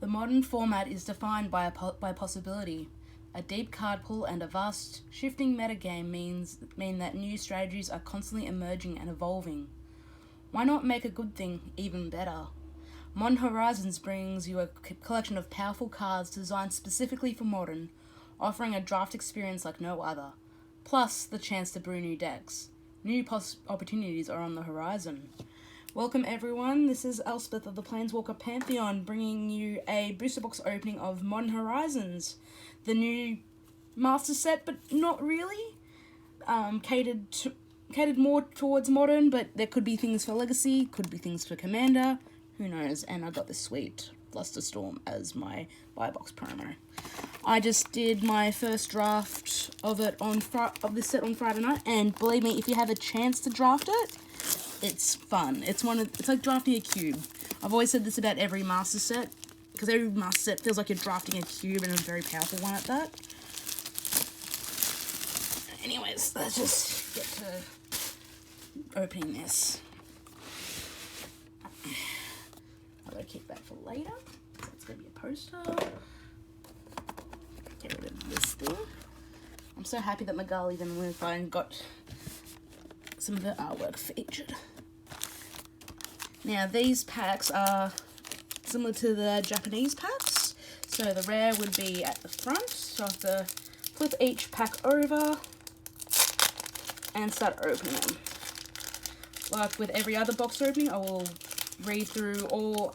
The modern format is defined by possibility. A deep card pool and a vast, shifting metagame mean that new strategies are constantly emerging and evolving. Why not make a good thing even better? Modern Horizons brings you a collection of powerful cards designed specifically for Modern, offering a draft experience like no other, plus the chance to brew new decks. New opportunities are on the horizon. Welcome everyone, this is Elspeth of the Planeswalker Pantheon bringing you a booster box opening of Modern Horizons, the new master set, but not really. Catered more towards Modern, but there could be things for Legacy, could be things for Commander, who knows, and I got this sweet Flusterstorm as my buy box promo. I just did my first draft of it of this set on Friday night, and believe me, if you have a chance to draft it, it's fun. It's like drafting a cube. I've always said this about every master set, because every master set feels like you're drafting a cube, and a very powerful one at that. Anyways, let's just get to opening this. I'll go keep that for later. So it's gonna be a poster. Get rid of this thing. I'm so happy that Magali even went by and got some of the artwork featured. Now these packs are similar to the Japanese packs. So the rare would be at the front. So I have to flip each pack over and start opening them. Like with every other box opening, I will read through all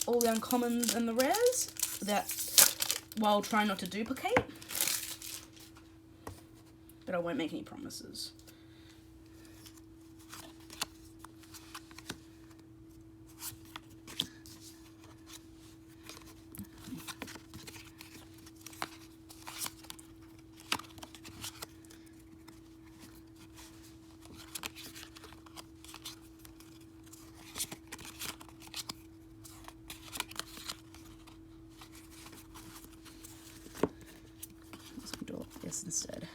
the uncommons and the rares while trying not to duplicate. But I won't make any promises. Instead.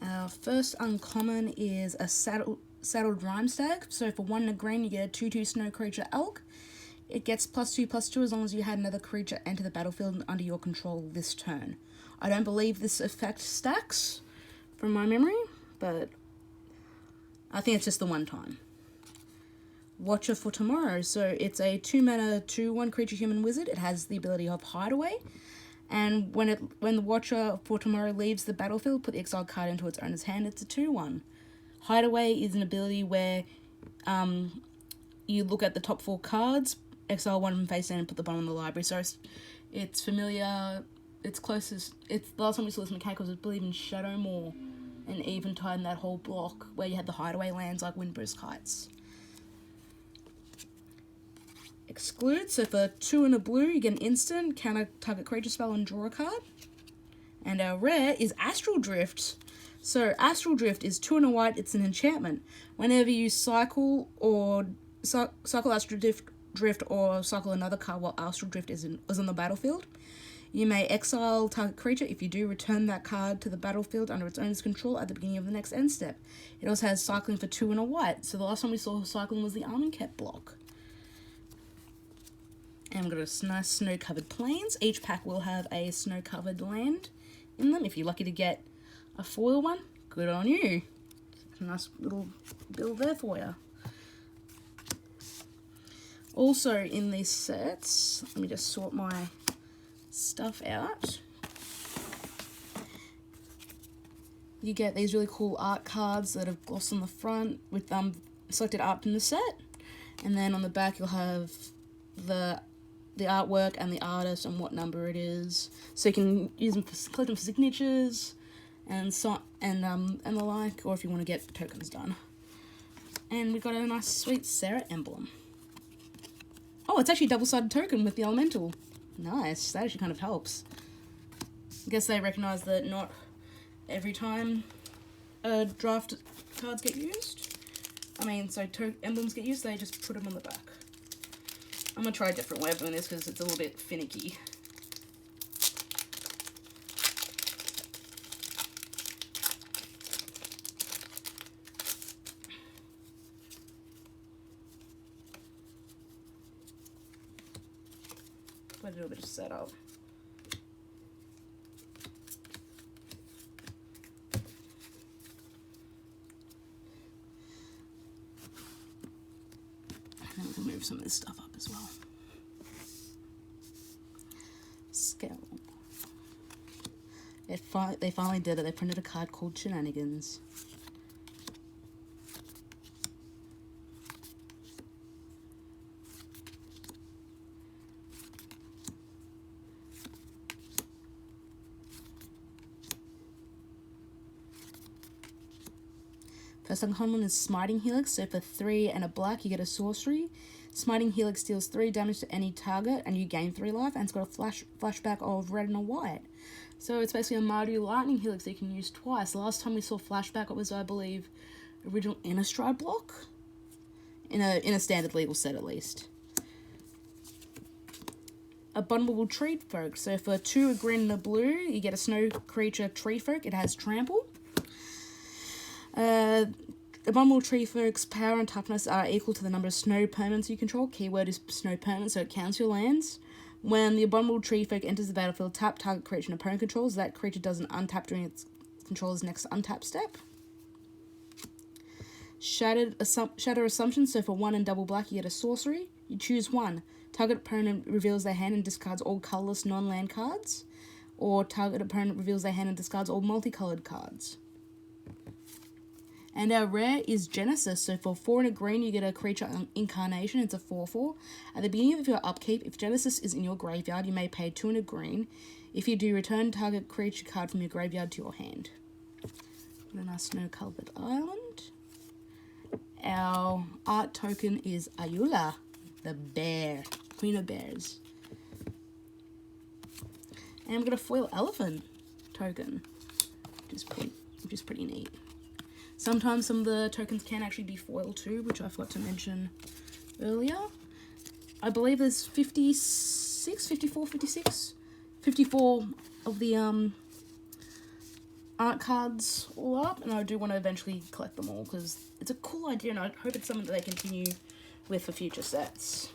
Our first uncommon is a saddled Rhymestag. So for 1 and a green, you get a 2/2 snow creature elk. It gets +2/+2 as long as you had another creature enter the battlefield under your control this turn. I don't believe this effect stacks from my memory, but I think it's just the one time. Watcher for Tomorrow. So it's a 2-mana 2/1 creature human wizard. It has the ability of Hideaway. And when the Watcher for Tomorrow leaves the battlefield, put the exiled card into its owner's hand. It's a 2/1. Hideaway is an ability where you look at the top 4 cards, exile one from face down and put the bottom of the library. So it's familiar. It's closest. It's the last time we saw this mechanic was, I believe, in Shadowmoor and Eventide in that whole block where you had the hideaway lands like Windburst Heights. Exclude. So for 2 and a blue, you get an instant, counter target creature spell and draw a card. And our rare is Astral Drift. So Astral Drift is 2 and a white. It's an enchantment. Whenever you cycle Astral Drift or cycle another card while Astral Drift is on the battlefield, you may exile target creature. If you do, return that card to the battlefield under its owner's control at the beginning of the next end step. It also has cycling for 2 and a white. So the last time we saw cycling was the Armenket block. And we've got a nice snow-covered plains. Each pack will have a snow-covered land in them. If you're lucky to get a foil one, good on you. A nice little build there for you. Also in these sets, let me just sort my stuff out. You get these really cool art cards that have gloss on the front with selected art from the set, and then on the back you'll have the artwork and the artist and what number it is, so you can use them collect them for signatures and the like, or if you want to get tokens done. And we've got a nice sweet Sarah emblem. Oh, it's actually a double-sided token with the elemental. Nice, that actually kind of helps. I guess they recognise that not every time draft cards get used. Emblems get used, they just put them on the back. I'm going to try a different way of doing this because it's a little bit finicky. I'll do a bit of setup. And we can move some of this stuff up as well. Scale. They finally did it. They printed a card called Shenanigans. First uncommon is Smiting Helix, so for 3 and a black you get a sorcery. Smiting Helix deals 3 damage to any target and you gain 3 life, and it's got a flashback of red and a white. So it's basically a Mardu Lightning Helix that you can use twice. The last time we saw flashback it was, I believe, original Innistrad block? In a standard legal set at least. Abominable Tree Folk, so for 2 a green and a blue you get a snow creature Tree Folk. It has trample. Abominable Tree Folk's power and toughness are equal to the number of snow permanents you control. Keyword is snow permanent, so it counts your lands. When the Abominable Tree Folk enters the battlefield, tap target creature and opponent controls. That creature doesn't untap during its controller's next untap step. Shatter Assumption, so for 1 and double black you get a sorcery. You choose 1. Target opponent reveals their hand and discards all colourless non-land cards. Or target opponent reveals their hand and discards all multicoloured cards. And our rare is Genesis, so for 4 and a green you get a creature incarnation. It's a 4/4. At the beginning of your upkeep, if Genesis is in your graveyard, you may pay 2 and a green. If you do, return target creature card from your graveyard to your hand. And our snow-covered island. Our art token is Ayula, the bear, queen of bears. And we've got a foil elephant token, which is pretty neat. Sometimes some of the tokens can actually be foil too, which I forgot to mention earlier. I believe there's 54 of the art cards all up, and I do want to eventually collect them all because it's a cool idea and I hope it's something that they continue with for future sets.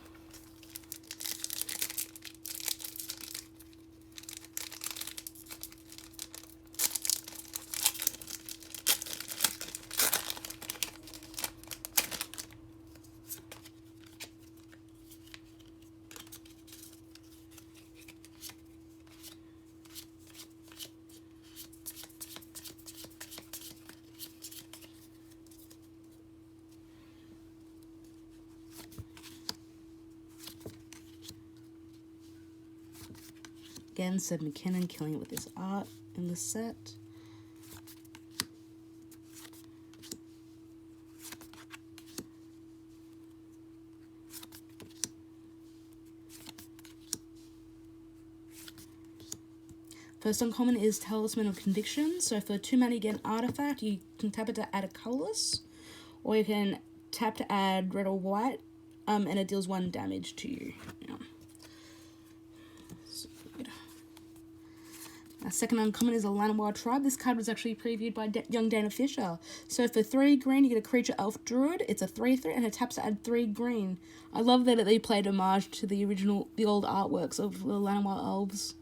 Again, Seb McKinnon killing it with his art in the set. First uncommon is Talisman of Conviction. So for 2 mana you get an artifact. You can tap it to add a colourless, or you can tap to add red or white, and it deals 1 damage to you. Yeah. Our second uncommon is a Llanowar Tribe. This card was actually previewed by young Dana Fisher. So for 3 green, you get a creature elf druid. It's a 3/3 and it taps to add 3 green. I love that they played homage to the old artworks of the Llanowar elves.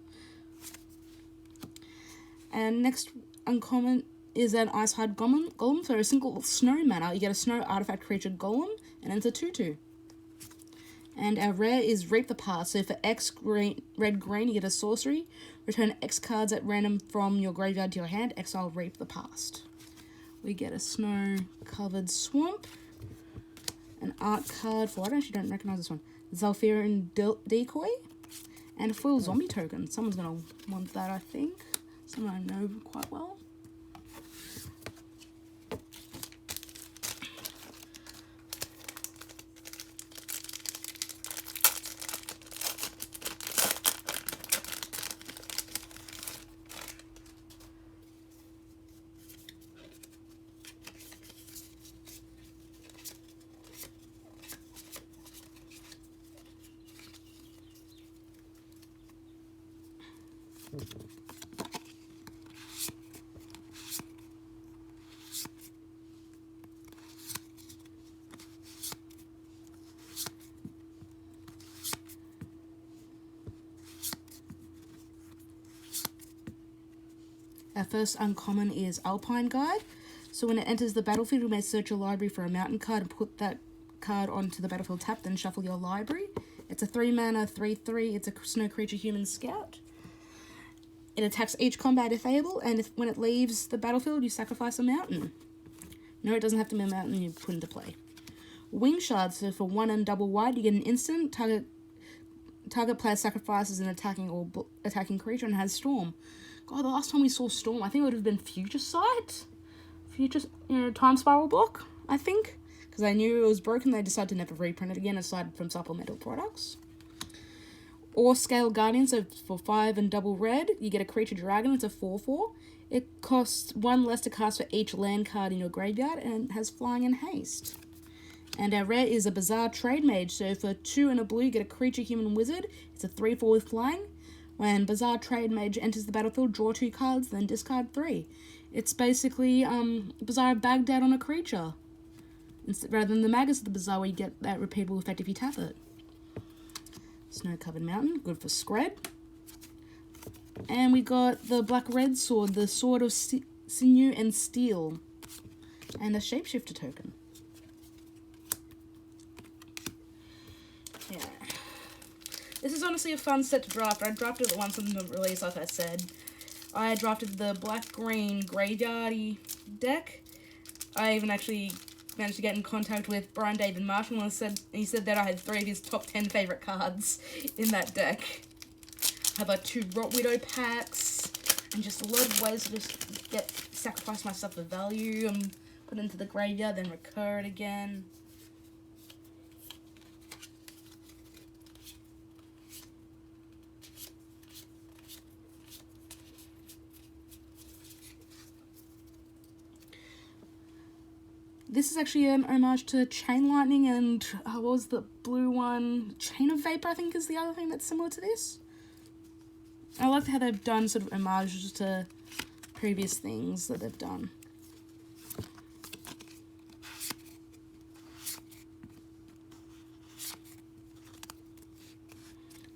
And next uncommon is an Icehide Golem. For a single snow mana, you get a snow artifact creature Golem, and it's a 2/2. And our rare is Reap the Past. So for X red-green, you get a sorcery. Return X cards at random from your graveyard to your hand. Exile Reap the Past. We get a snow-covered swamp. An art card for, I actually don't recognise this one. Zalfiran Decoy. And a foil zombie token. Someone's going to want that, I think. Someone I know quite well. Our first uncommon is Alpine Guide. So when it enters the battlefield, you may search your library for a mountain card and put that card onto the battlefield tap, then shuffle your library. It's a 3-mana, 3/3. It's a snow creature human scout. It attacks each combat if able, and when it leaves the battlefield, you sacrifice a mountain. No, it doesn't have to be a mountain you put into play. Wing Shards, so for 1 and double white, you get an instant. Target player sacrifices an attacking creature and has Storm. God, the last time we saw Storm, I think it would have been Future Sight? Time Spiral block, I think. Because I knew it was broken, they decided to never reprint it again, aside from supplemental products. Or Scale Guardian, so for 5 and double red, you get a creature dragon, it's a 4/4. It costs 1 less to cast for each land card in your graveyard, and it has flying and haste. And our rare is a Bizarre Trade Mage, so for 2 and a blue, you get a creature human wizard, it's a 3/4 with flying. When Bizarre Trade Mage enters the battlefield, draw 2 cards, then discard 3. It's basically Bizarre Baghdad on a creature. Rather than the Magus of the Bizarre, where you get that repeatable effect if you tap it. Snow-covered mountain, good for Scred. And we got the black-red sword, the Sword of Sinew and Steel. And a Shapeshifter token. Yeah. This is honestly a fun set to draft. I drafted it once in the release, like I said. I drafted the black-green graveyardy deck. I even actually managed to get in contact with Brian David Marshall, and he said that I had 3 of his top 10 favourite cards in that deck. I had like 2 Rot Widow packs, and just a lot of ways to just sacrifice myself for value and put it into the graveyard, then recur it again. This is actually an homage to Chain Lightning and, what was the blue one? Chain of Vapor, I think, is the other thing that's similar to this. I like how they've done sort of homages to previous things that they've done.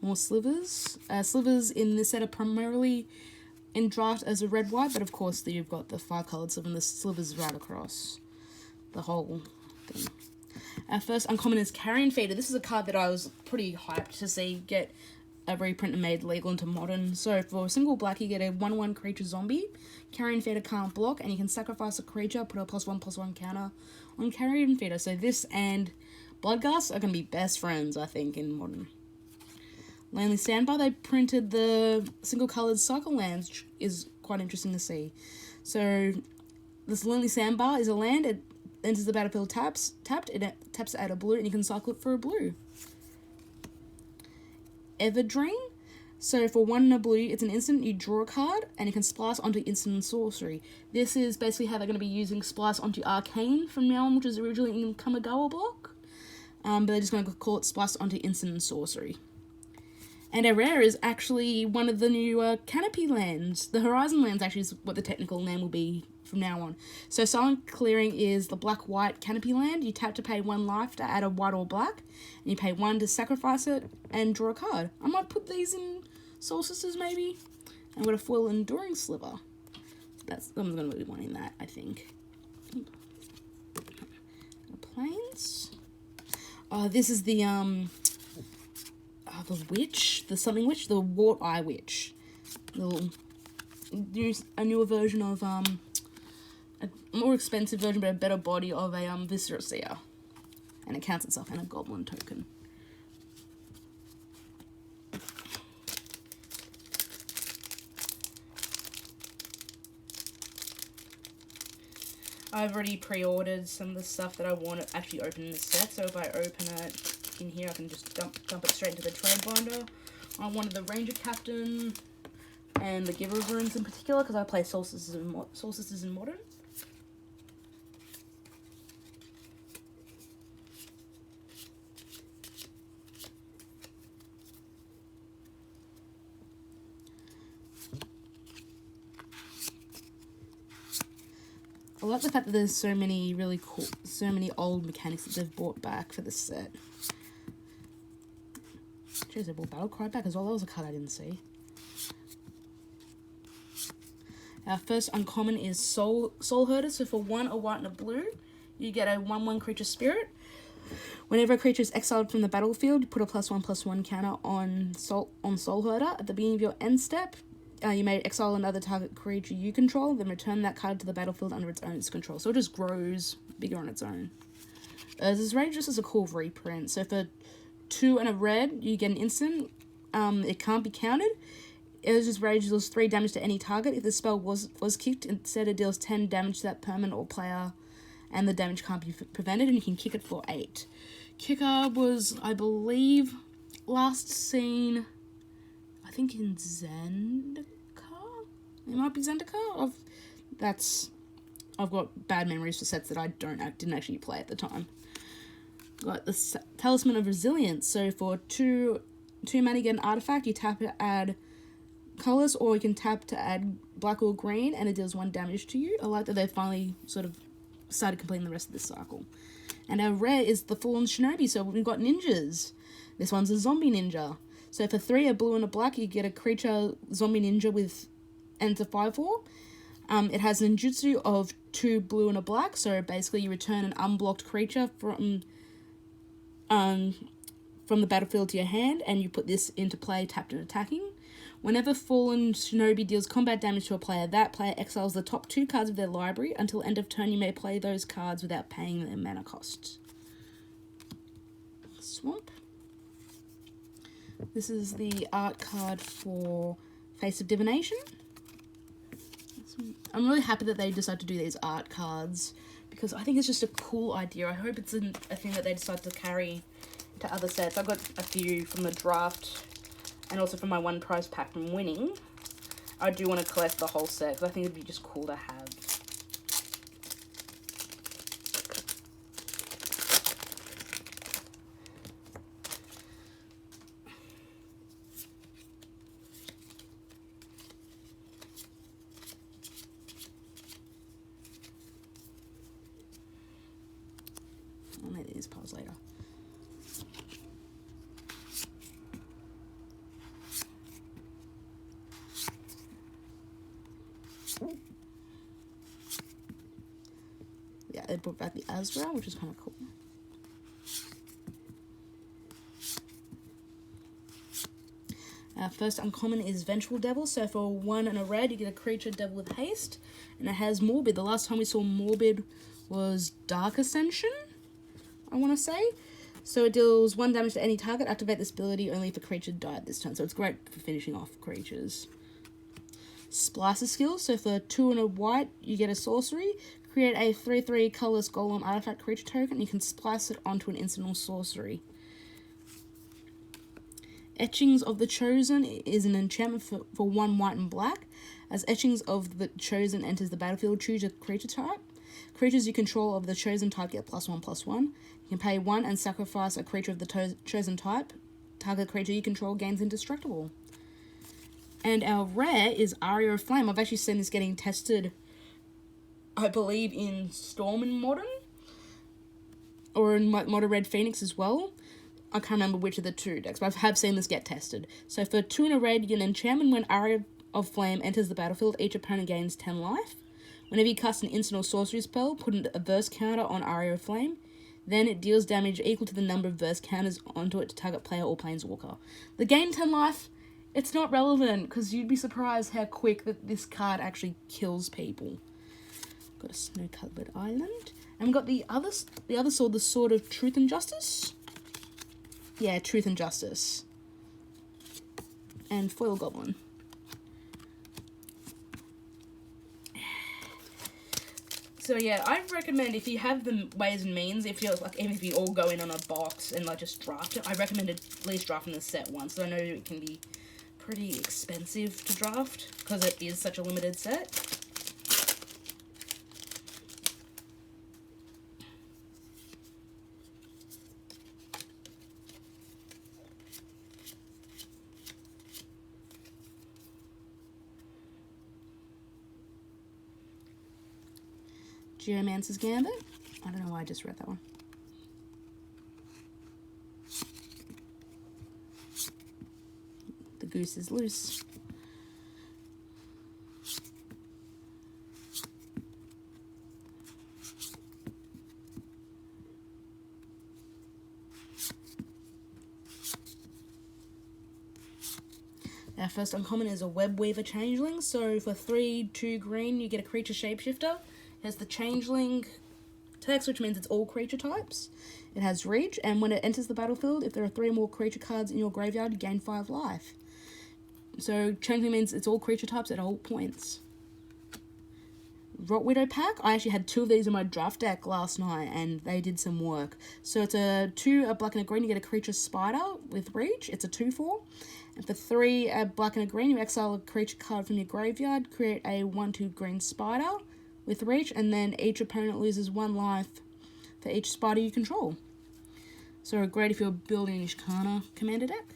More slivers. Slivers in this set are primarily in draft as a red-white, but of course you've got the 5-coloured sliver and the slivers right across the whole thing. Our first uncommon is Carrion Feeder. This is a card that I was pretty hyped to see get a reprint and made legal into Modern. So for a single black, you get a 1/1 creature zombie. Carrion Feeder can't block, and you can sacrifice a creature, put a +1/+1 counter on Carrion Feeder. So this and Bloodghast are going to be best friends, I think, in Modern. Landly Sandbar, they printed the single-coloured cycle lands, which is quite interesting to see. So this Landly Sandbar is a land. It enters the battlefield tapped, it taps out a blue, and you can cycle it for a blue. Everdream, so for 1 and a blue, it's an instant, you draw a card, and you can splice onto instant and sorcery. This is basically how they're going to be using splice onto Arcane from now on, which is originally in Kamigawa block. But they're just going to call it splice onto instant and sorcery. And our rare is actually one of the new Canopy lands. The Horizon lands actually is what the technical name will be from now on. So Silent Clearing is the black-white Canopy land. You tap to pay 1 life to add a white or black, and you pay 1 to sacrifice it and draw a card. I might put these in Soul Sisters maybe. And we've got a foil Enduring Sliver. I'm going to be wanting that, I think. Plains. This is the witch, the something witch, the Wart Eye Witch. A newer version of a more expensive version, but a better body of a Viscera Seer, and it counts itself in a goblin token. I've already pre-ordered some of the stuff that I want to actually open in the set, so if I open it in here, I can just dump it straight into the trade binder. I wanted the Ranger Captain and the Giver of Runes in particular, because I play Soul Sisters in Modern. I like the fact that there's so many really cool, so many old mechanics that they've brought back for this set. Jeez, they brought Battlecry back as well. That was a card I didn't see. Our first uncommon is Soul Herder. So for 1, a white and a blue, you get a 1/1 creature spirit. Whenever a creature is exiled from the battlefield, you put a +1/+1 counter on Soul Herder. At the beginning of your end step, you may exile another target creature you control, then return that card to the battlefield under its own control. So it just grows bigger on its own. This rage just is a cool reprint. So for 2 and a red, you get an instant. It can't be countered. Urza's Rage deals 3 damage to any target. If the spell was kicked, instead it deals 10 damage to that permanent or player, and the damage can't be prevented, and you can kick it for 8. Kicker was, I believe, last seen, I think in Zendikar? It might be Zendikar? I've got bad memories for sets that I didn't actually play at the time. Got the Talisman of Resilience. So for 2 mana, you get an artifact. You tap to add colors, or you can tap to add black or green, and it deals 1 damage to you. I like that they finally sort of started completing the rest of this cycle. And our rare is the Fallen Shinobi, so we've got ninjas. This one's a zombie ninja. So for 3, a blue and a black, you get a creature zombie ninja and it's a 5/4. It has an ninjutsu of 2 blue and a black, so basically you return an unblocked creature from the battlefield to your hand, and you put this into play tapped and attacking. Whenever Fallen Shinobi deals combat damage to a player, that player exiles the top 2 cards of their library. Until end of turn, you may play those cards without paying their mana cost. Swamp. This is the art card for Face of Divination. I'm really happy that they decided to do these art cards, because I think it's just a cool idea. I hope it's a thing that they decide to carry to other sets. I've got a few from the draft, and also from my 1 prize pack from winning. I do want to collect the whole set, because I think it'd be just cool to have. I'll make these piles later. Yeah, they brought back the Azra, which is kind of cool. Our first uncommon is Vengeful Devil. So for 1 and a red, you get a creature devil with haste, and it has Morbid. The last time we saw Morbid was Dark Ascension, I want to say. So it deals 1 damage to any target. Activate this ability only if a creature died this turn. So it's great for finishing off creatures. Splicer skill. So for 2 and a white, you get a sorcery. Create a 3/3 colorless golem artifact creature token. You can splice it onto an instant or sorcery. Etchings of the Chosen is an enchantment for 1 white and black. As Etchings of the Chosen enters the battlefield, choose a creature type. Creatures you control of the chosen type get +1/+1. You can pay 1 and sacrifice a creature of the chosen type. Target creature you control gains indestructible. And our rare is Aria of Flame. I've actually seen this getting tested, I believe, in Storm and Modern, or in Modern Red Phoenix as well. I can't remember which of the 2 decks, but I have seen this get tested. So for 2 and a red, you get an enchantment. When Aria of Flame enters the battlefield, each opponent gains 10 life. Whenever you cast an instant or sorcery spell, put an adverse counter on Aria of Flame. Then it deals damage equal to the number of adverse counters onto it to target player or planeswalker. The gain 10 life, it's not relevant, because you'd be surprised how quick that this card actually kills people. Got a snow-covered island. And we've got the other sword, the Sword of Truth and Justice. Yeah, Truth and Justice. And Foil Goblin. So yeah, I recommend, if you have the ways and means, if you're like, even if you all go in on a box and like just draft it, I recommend at least drafting the set once. I know it can be pretty expensive to draft because it is such a limited set. Geomancer's Gambit. I don't know why I just read that one. The goose is loose. Our first uncommon is a Web Weaver Changeling. So for 3/2 green, you get a creature shapeshifter. It has the Changeling text, which means it's all creature types. It has reach, and when it enters the battlefield, if there are 3 or more creature cards in your graveyard, you gain 5 life. So Changeling means it's all creature types at all points. Rot Widow pack. I actually had 2 of these in my draft deck last night, and they did some work. So it's a 2, a black and a green. You get a creature spider with reach. It's a 2/4. And for 3, a black and a green, you exile a creature card from your graveyard. Create a 1/2 green spider with reach, and then each opponent loses 1 life for each spider you control. So great if you're building an Ishkana commander deck.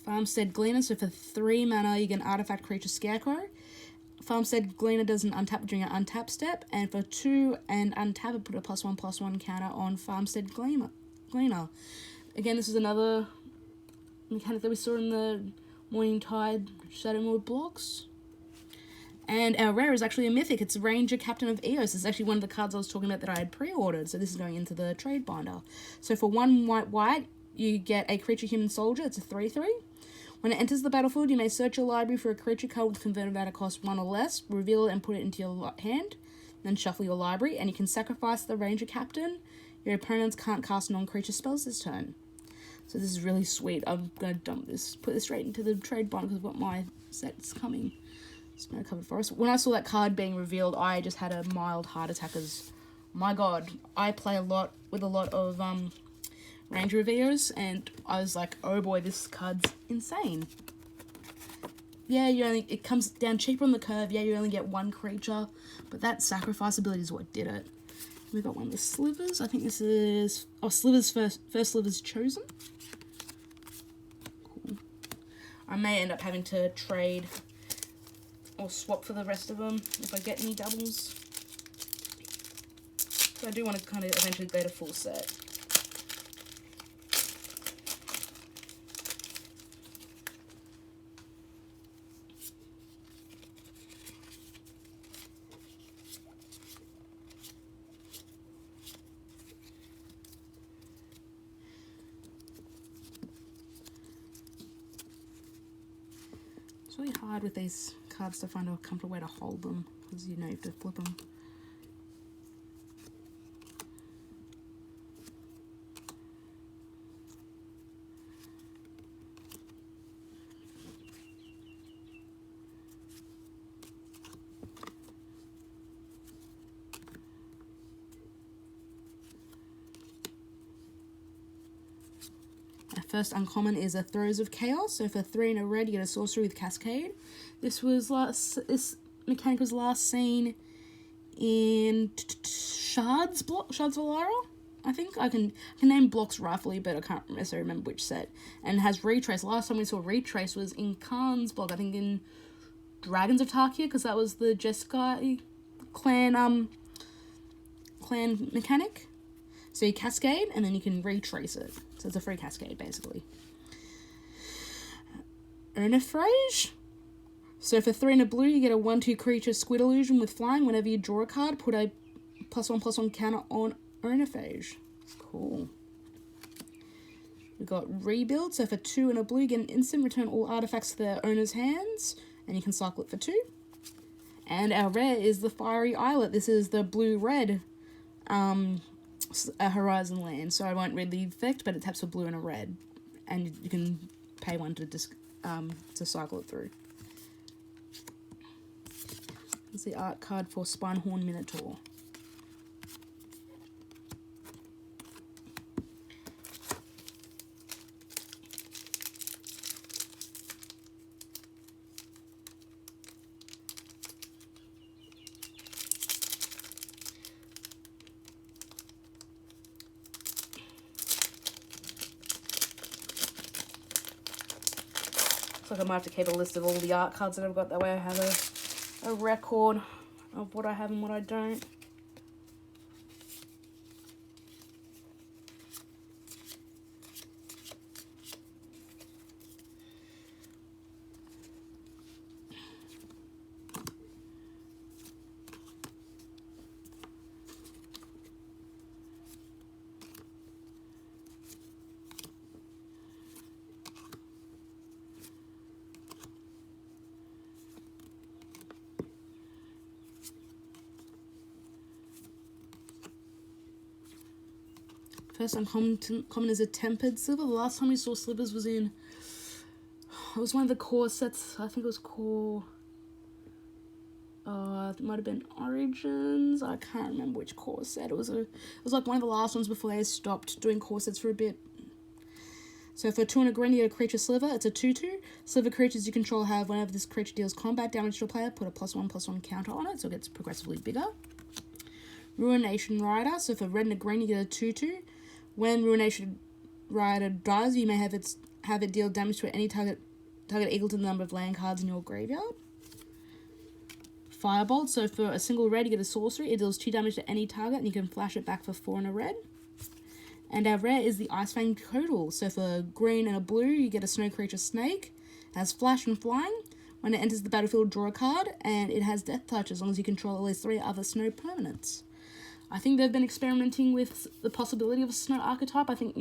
Farmstead Gleaner. So for 3 mana, you get an artifact creature Scarecrow. Farmstead Gleaner does an untap during an untap step, and for 2 and untap it, put a +1/+1 counter on Farmstead Gleaner. Again, this is another mechanic that we saw in the Morning Tide Shadow Mode blocks. And our rare is actually a mythic. It's Ranger Captain of Eos. It's actually one of the cards I was talking about that I had pre-ordered, so this is going into the trade binder. So for 1 white, you get a creature human soldier. It's a 3/3. When it enters the battlefield, you may search your library for a creature card with converted value cost 1 or less, reveal it and put it into your hand, then shuffle your library, and you can sacrifice the Ranger Captain. Your opponents can't cast non-creature spells this turn. So this is really sweet. I'm going to dump this, put this straight into the trade binder because I've got my sets coming. Snow-covered forest. When I saw that card being revealed, I just had a mild heart attack because, my god, I play a lot with a lot of Ranger Eos, and I was like, oh boy, this card's insane. Yeah, it comes down cheaper on the curve. Yeah, you only get 1 creature, but that sacrifice ability is what did it. We got one of the Slivers. I think this is Slivers first Slivers chosen. Cool. I may end up having to trade or swap for the rest of them if I get any doubles. So I do want to kind of eventually go to full set. It's really hard with these cards to find a comfortable way to hold them because you know you have to flip them. Our first uncommon is a Throes of Chaos. So for 3 and a red, you get a sorcery with Cascade. This mechanic was last seen in Shards of Alara. I think I can name blocks roughly, but I can't necessarily remember which set. And it has Retrace. Last time we saw Retrace was in Khan's block. I think in Dragons of Tarkia, because that was the Jeskai clan mechanic. So you cascade, and then you can retrace it. So it's a free cascade, basically. Ernefrage. So for 3 and a blue, you get a 1/2 creature Squid Illusion with flying. Whenever you draw a card, put a +1/+1 counter on Ernefrage. Cool. We got Rebuild. So for 2 and a blue, you get an instant, return all artifacts to their owner's hands, and you can cycle it for 2. And our rare is the Fiery Islet. This is the blue-red a Horizon land, so I won't read the effect, but it taps a blue and a red, and you can pay 1 to cycle it through. It's the art card for Spinehorn Minotaur. Looks like I might have to keep a list of all the art cards that I've got. That way I have a record. of what I have and what I don't. First uncommon is a Tempered Sliver. The last time we saw slivers was in... It was one of the core sets. I think it was core... it might have been Origins. I can't remember which core set. It was like one of the last ones before they stopped doing core sets for a bit. So for 2 and a green, you get a creature Sliver. It's a 2/2. Sliver creatures you control have, whenever this creature deals combat damage to a player, put a +1/+1 counter on it, so it gets progressively bigger. Ruination Rider. So for red and a green, you get a 2/2. When Ruination Rider dies, you may have it deal damage to any target equal to the number of land cards in your graveyard. Firebolt. So for a single red, you get a sorcery. It deals 2 damage to any target, and you can flash it back for 4 and a red. And our rare is the Icefang Total. So for green and a blue, you get a snow creature Snake. It has flash and flying. When it enters the battlefield, draw a card, and it has Death Touch as long as you control at least 3 other snow permanents. I think they've been experimenting with the possibility of a snow archetype. I think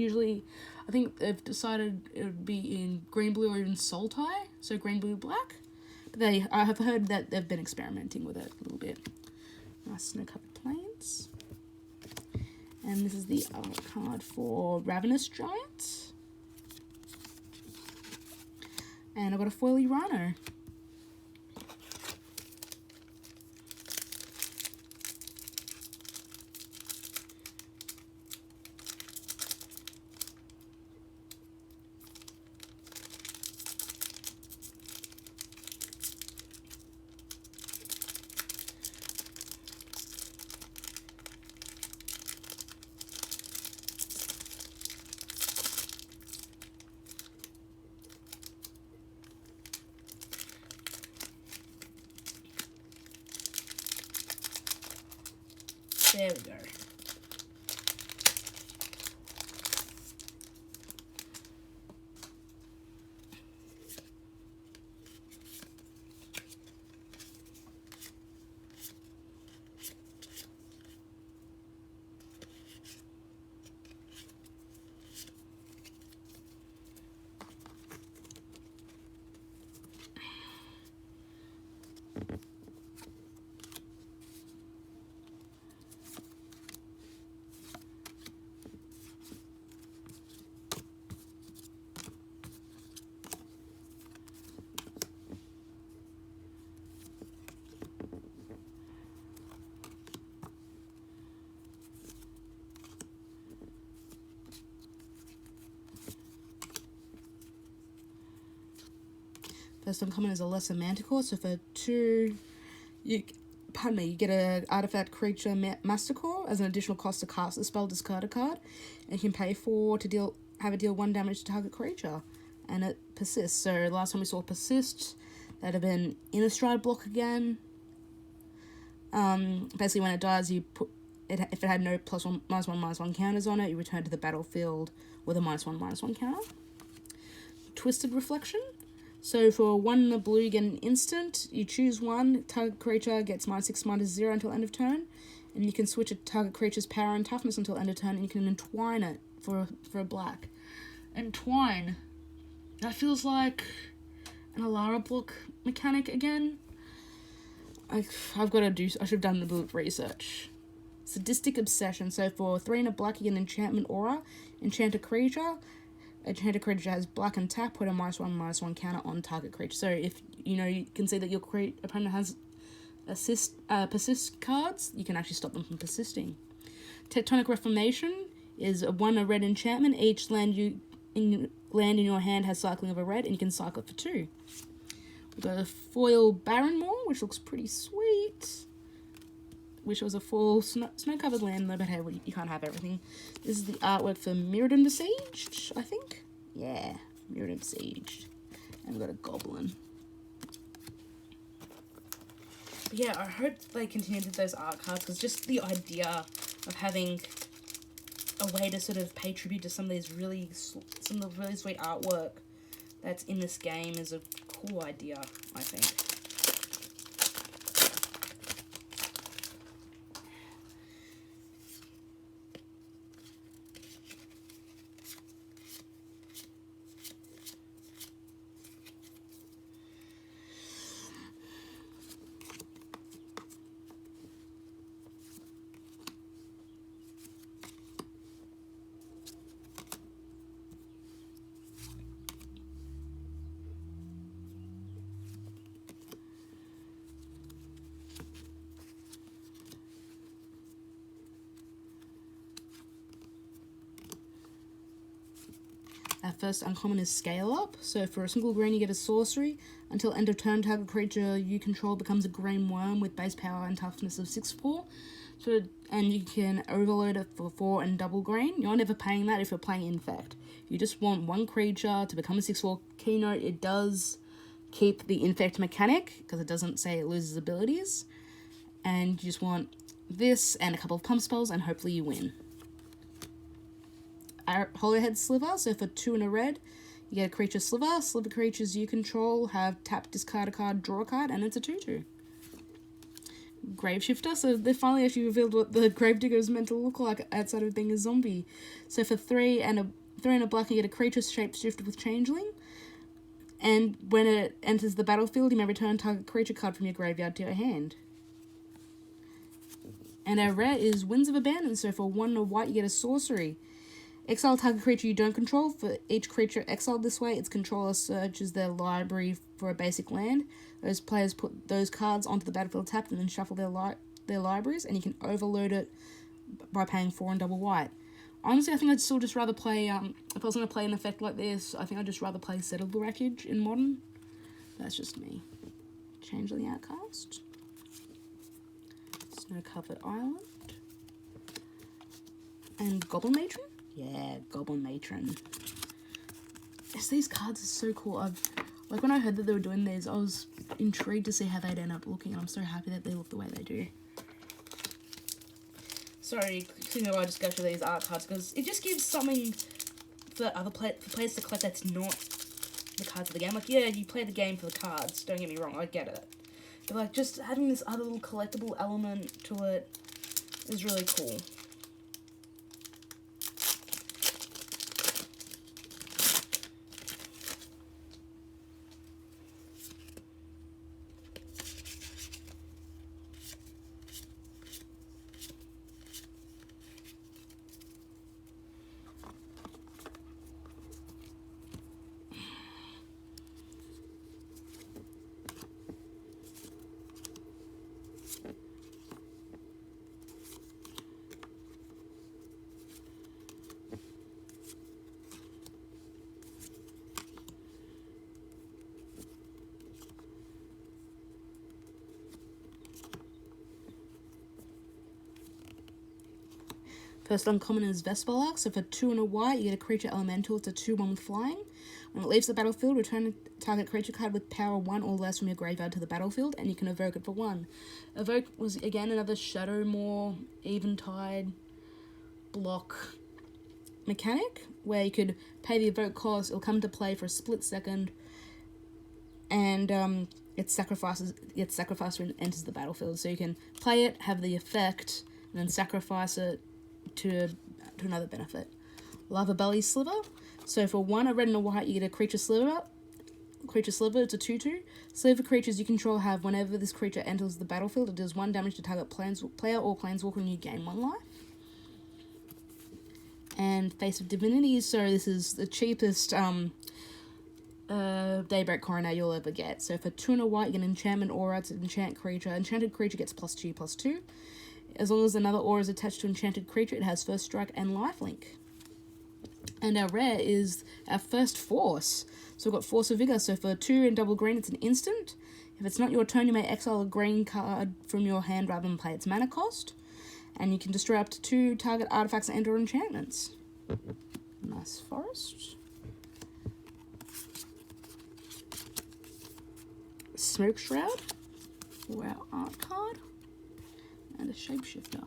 they've decided it would be in green, blue, or even Sultai. So green, blue, black. But I have heard that they've been experimenting with it a little bit. Nice snow-covered plains. And this is the art card for Ravenous Giant. And I've got a foily Rhino. There we go. First uncommon is a Lesser Manticore. So for 2, you get an artifact creature Mastercore as an additional cost to cast the spell, discard a card, and you can pay 4 to have it deal 1 damage to target creature, and it persists. So last time we saw persist, that'd have been Innistrad block again. Basically, when it dies, you put it if it had no +1/+1 counters on it, you return to the battlefield with a -1/-1 counter. Twisted Reflection. So for 1 and a blue, you get an instant. You choose 1. Target creature gets -6/-0 until end of turn. And you can switch a target creature's power and toughness until end of turn. And you can entwine it for a black. Entwine. That feels like an Alara block mechanic again. I should have done a little research. Sadistic Obsession. So for 3 and a black, you get an enchantment aura. Enchant a creature. Enchanted creature has black and tap, put a -1/-1 counter on target creature. So if you can see that your opponent has persist cards, you can actually stop them from persisting. Tectonic Reformation is a 1 red enchantment. Each land in your hand has cycling of a red, and you can cycle it for 2. We've got a foil Barrenmoor, which looks pretty sweet. Wish it was a full snow-covered land, though, but hey, you can't have everything. This is the artwork for Mirrodin Besieged, I think. Yeah, Mirrodin Besieged. And we've got a goblin. But yeah, I hope they continue with those art cards, because just the idea of having a way to sort of pay tribute to some of the really sweet artwork that's in this game is a cool idea, I think. Our first uncommon is Scale Up. So for a single green, you get a sorcery. Until end of turn, target creature you control becomes a green worm with base power and toughness of 6/4. So, and you can overload it for 4 and double green. You're never paying that if you're playing Infect. If you just want one creature to become a 6/4 keynote, it does keep the Infect mechanic, because it doesn't say it loses abilities. And you just want this and a couple of pump spells, and hopefully you win. Hollowhead Sliver, so for 2 and a red, you get a creature Sliver. Sliver creatures you control have tap, discard a card, draw a card, and it's a 2/2. Graveshifter, so they finally actually revealed what the Gravedigger is meant to look like outside of being a zombie. So for 3 and a black, you get a creature shapeshifted with Changeling. And when it enters the battlefield, you may return target creature card from your graveyard to your hand. And our rare is Winds of Abandon, so for 1 and a white, you get a sorcery. Exile target creature you don't control. For each creature exiled this way, its controller searches their library for a basic land. Those players put those cards onto the battlefield tapped and then shuffle their libraries, and you can overload it by paying 4 and double white. Honestly, I think I'd still just rather play, if I was going to play an effect like this, I think I'd just rather play Settle the Wreckage in Modern. That's just me. Changeling Outcast. Snow-Covered Island. And Goblin Matron? Yeah, Goblin Matron. Yes, these cards are so cool. Like, when I heard that they were doing these, I was intrigued to see how they'd end up looking, and I'm so happy that they look the way they do. Sorry, seeing I just go through these art cards, because it just gives something for other players to collect that's not the cards of the game. Like, yeah, you play the game for the cards, don't get me wrong, I get it. But, like, just having this other little collectible element to it is really cool. First uncommon is Vesperlark, so for 2 and a white, you get a creature elemental. It's a 2/1 with flying. When it leaves the battlefield, return a target creature card with power 1 or less from your graveyard to the battlefield, and you can evoke it for 1. Evoke was, again, another Shadowmoor, Eventide block mechanic, where you could pay the evoke cost, it'll come to play for a split second, and gets sacrificed when it enters the battlefield. So you can play it, have the effect, and then sacrifice it to another benefit. Lava Belly Sliver. So for 1, a red and a white, you get a creature sliver. It's a 2/2. Sliver creatures you control have, whenever this creature enters the battlefield, it does 1 damage to target player or planeswalker, and you gain 1 life. And Face of Divinity. So this is the cheapest Daybreak Coroner you'll ever get. So for 2 and a white, you get an enchantment aura. It's an enchant creature. Enchanted creature gets +2/+2. As long as another aura is attached to enchanted creature, it has first strike and lifelink. And our rare is our first Force. So we've got Force of Vigor. So for 2 and double green, it's an instant. If it's not your turn, you may exile a green card from your hand rather than play its mana cost. And you can destroy up to 2 target artifacts and or enchantments. Nice forest. Smoke Shroud. for our art card, and a shapeshifter.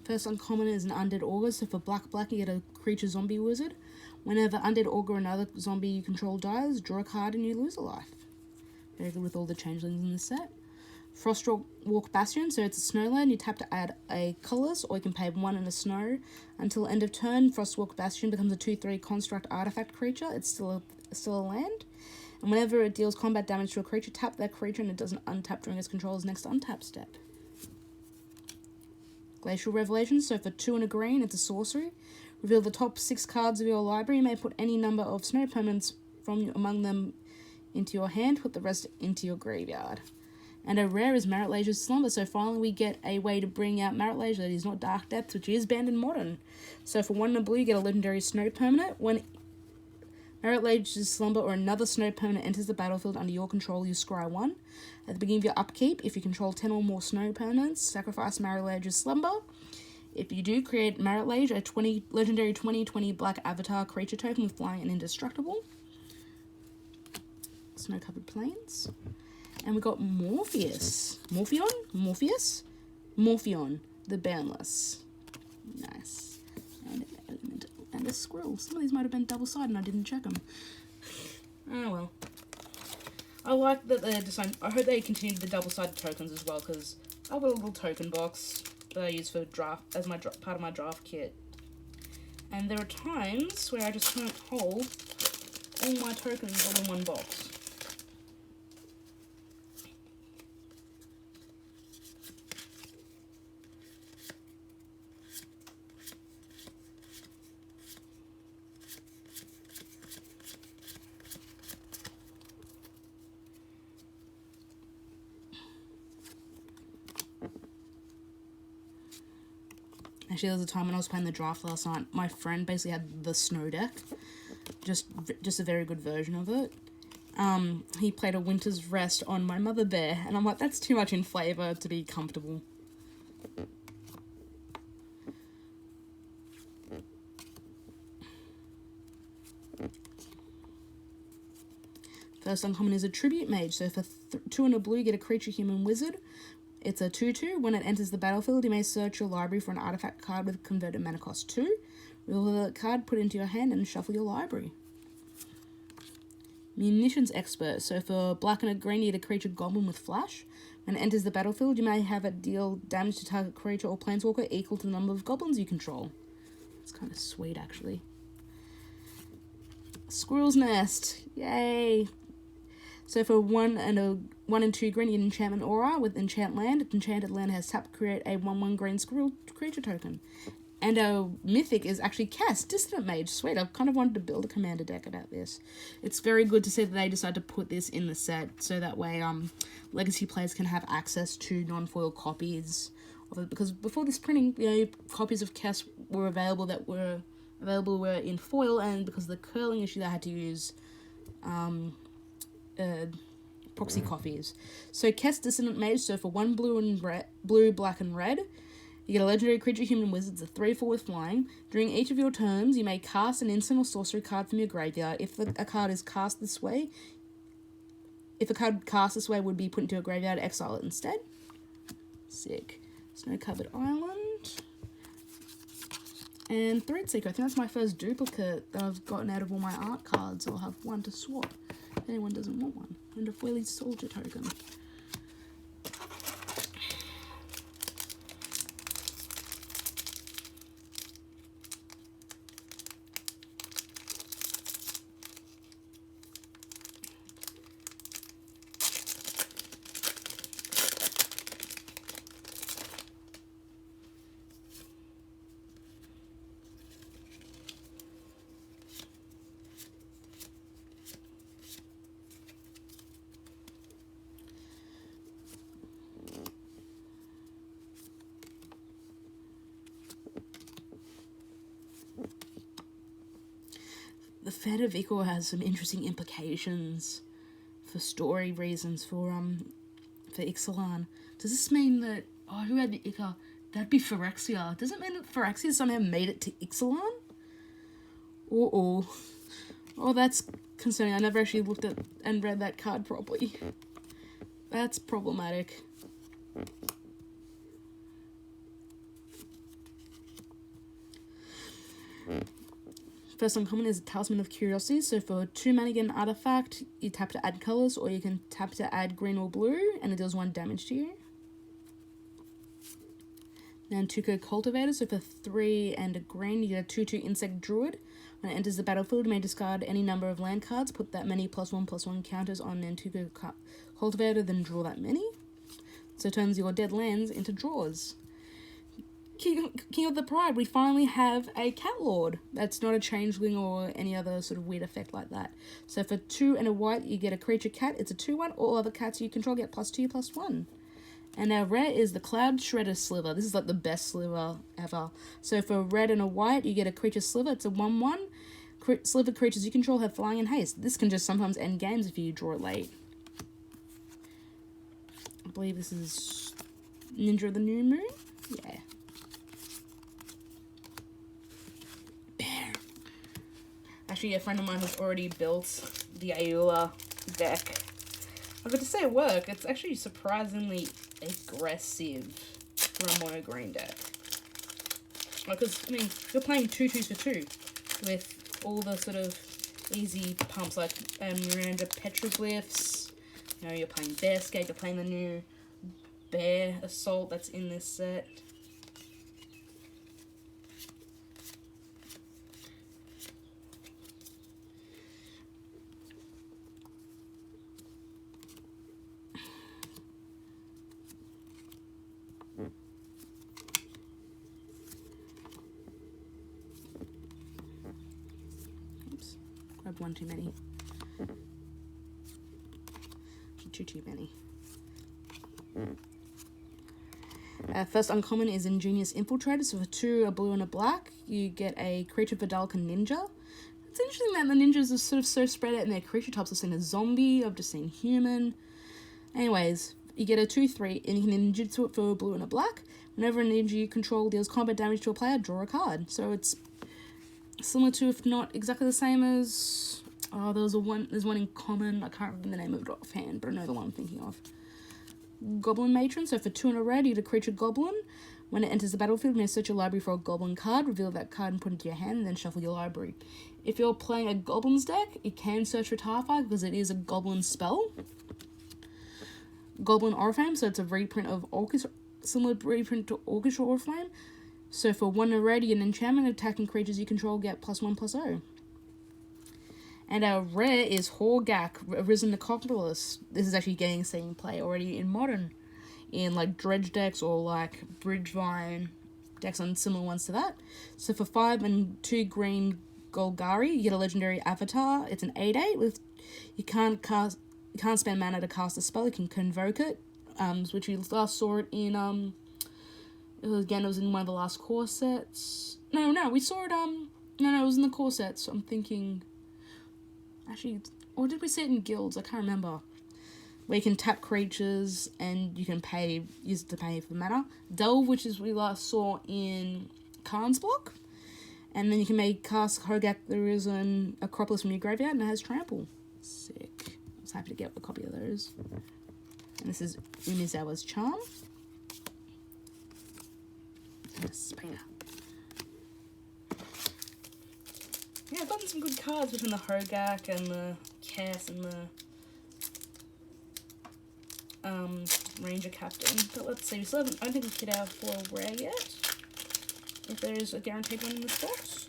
First uncommon is an Undead Augur, so for black you get a creature zombie wizard. Whenever Undead Augur or another zombie you control dies, draw a card and you lose a life. Very good with all the changelings in the set. Frostwalk Bastion, so it's a snowland, you tap to add a colours, or you can pay 1 in a snow. Until end of turn, Frostwalk Bastion becomes a 2/3 construct artifact creature. It's still a land. And whenever it deals combat damage to a creature, tap that creature and it doesn't untap during its controller's next untap step. Glacial Revelation, so for 2 and a green, it's a sorcery. Reveal the top 6 cards of your library. You may put any number of snow permanents from among them into your hand, put the rest into your graveyard. And a rare is Marit Leisure's Slumber, so finally we get a way to bring out Marit Leisure that is not Dark Depths, which is banned in Modern. So for 1 and a blue, you get a legendary snow permanent. When Marit Leisure's Slumber or another snow permanent enters the battlefield under your control, you scry 1. At the beginning of your upkeep, if you control 10 or more snow permanents, sacrifice Marit Leisure's Slumber. If you do, create Marit Leisure, a legendary 20/20 black avatar creature token with flying and indestructible. Snow-covered plains. And we got Morpheus, the Boundless. Nice. And an element and a squirrel. Some of these might have been double-sided and I didn't check them. Oh well. I like that they designed. I hope they continue the double-sided tokens as well, because I've got a little token box that I use for draft as my part of my draft kit. And there are times where I just can't hold all my tokens all in one box. Actually, there was a time when I was playing the draft last night, my friend basically had the snow deck. Just a very good version of it. He played a Winter's Rest on my Mother Bear, and I'm like, that's too much in flavour to be comfortable. First uncommon is a Tribute Mage, so for 2 and a blue, you get a creature human wizard. It's a 2/2. When it enters the battlefield, you may search your library for an artifact card with converted mana cost 2. Reveal the card, put it into your hand, and shuffle your library. Munitions Expert. So for black and a green, you get a creature goblin with flash. When it enters the battlefield, you may have it deal damage to target creature or planeswalker equal to the number of goblins you control. It's kind of sweet, actually. Squirrel's Nest. Yay! So for 1 and 2 green, you get Enchantment Aura with Enchant Land. Enchanted Land has tap create a 1/1 green squirrel creature token. And a mythic is actually Kess, Dissident Mage. Sweet, I've kind of wanted to build a commander deck about this. It's very good to see that they decided to put this in the set, so that way legacy players can have access to non-foil copies of it. Because before this printing, copies of Kess were available were in foil, and because of the curling issue, they had to use proxy copies. So Kess Dissonant Mage, so for 1 blue, black and red, you get a legendary creature human wizard. It's a 3/4 with flying. During each of your turns, you may cast an instant or sorcery card from your graveyard. If a card cast this way would be put into a graveyard, exile it instead. Sick. Snow-covered island. And Threadseeker. I think that's my first duplicate that I've gotten out of all my art cards. I'll have one to swap. if anyone doesn't want one. And a foily soldier token. The Fed of Ichor has some interesting implications for story reasons for Ixalan. Does this mean that who had the Ichor? That'd be Phyrexia. Does it mean that Phyrexia somehow made it to Ixalan? Oh, that's concerning. I never actually looked at and read that card properly. That's problematic. First uncommon is a Talisman of Curiosity. So for 2 mana, you get an artifact. You tap to add colors, or you can tap to add green or blue, and it deals 1 damage to you. Then Tuco Cultivator. So for 3 and a green, you get a 2/2 Insect Druid. When it enters the battlefield, you may discard any number of land cards, put that many +1/+1 counters on Tuco Cultivator, then draw that many. So it turns your dead lands into draws. King of the Pride, we finally have a Cat Lord. That's not a changeling or any other sort of weird effect like that. So for 2 and a white, you get a creature cat. It's a 2/1. All other cats you control get +2/+1. And our rare is the Cloud Shredder Sliver. This is like the best sliver ever. So for red and a white, you get a creature sliver. It's a 1/1. Sliver creatures you control have flying and haste. This can just sometimes end games if you draw it late. I believe this is Ninja of the New Moon. Yeah. Actually, a friend of mine has already built the Ayula deck. I got to say, work. It's actually surprisingly aggressive for a mono green deck. Because, I mean, you're playing 2/2s for 2 with all the sort of easy pumps like Miranda Petroglyphs. You know, you're playing Bearscape, you're playing the new Bear Assault that's in this set. Grab 1 too many. Too many. First uncommon is Ingenious Infiltrator. So for 2, a blue and a black, you get a creature Vidalcan Ninja. It's interesting that the ninjas are sort of so spread out in their creature types. I've seen a zombie, I've just seen human. Anyways, you get a 2/3, and you can ninjutsu it for a blue and a black. Whenever a ninja you control deals combat damage to a player, draw a card. So it's similar to, if not exactly the same as, there's one in common, I can't remember the name of it offhand, but I know the one I'm thinking of. Goblin Matron. So for 2 and a red, you get a creature goblin. When it enters the battlefield, you may search your library for a goblin card, reveal that card and put it into your hand, and then shuffle your library. If you're playing a goblins deck, you can search for Tarfire because it is a goblin spell. Goblin Oriflame, so it's a reprint of Orcish, similar reprint to Orcish Oriflame. So for 1 and a red, you get an enchantment, attacking creatures you control get +1/+0. And our rare is Horgak, Arisen Necropolis. This is actually getting seen play already in Modern, in like Dredge decks or like Bridgevine decks and similar ones to that. So for 5 and 2 green Golgari, you get a legendary avatar. It's an 8/8 with you can't spend mana to cast a spell. You can convoke it, which we last saw it in it was in one of the last core sets. No, we saw it it was in the core sets. I'm thinking. Actually, or did we see it in guilds? I can't remember. Where you can tap creatures and you can use it to pay for mana. Delve, which is we last saw in Khan's block. And then you can cast Hogak the Risen Acropolis from your graveyard, and it has Trample. Sick. I was happy to get a copy of those. And this is Umizawa's Charm. And a Spider. Yeah, I've gotten some good cards between the Hogak and the Chaos and the Ranger Captain. But let's see, we still haven't, I don't think we've hit our foil rare yet. If there is a guaranteed one in this box.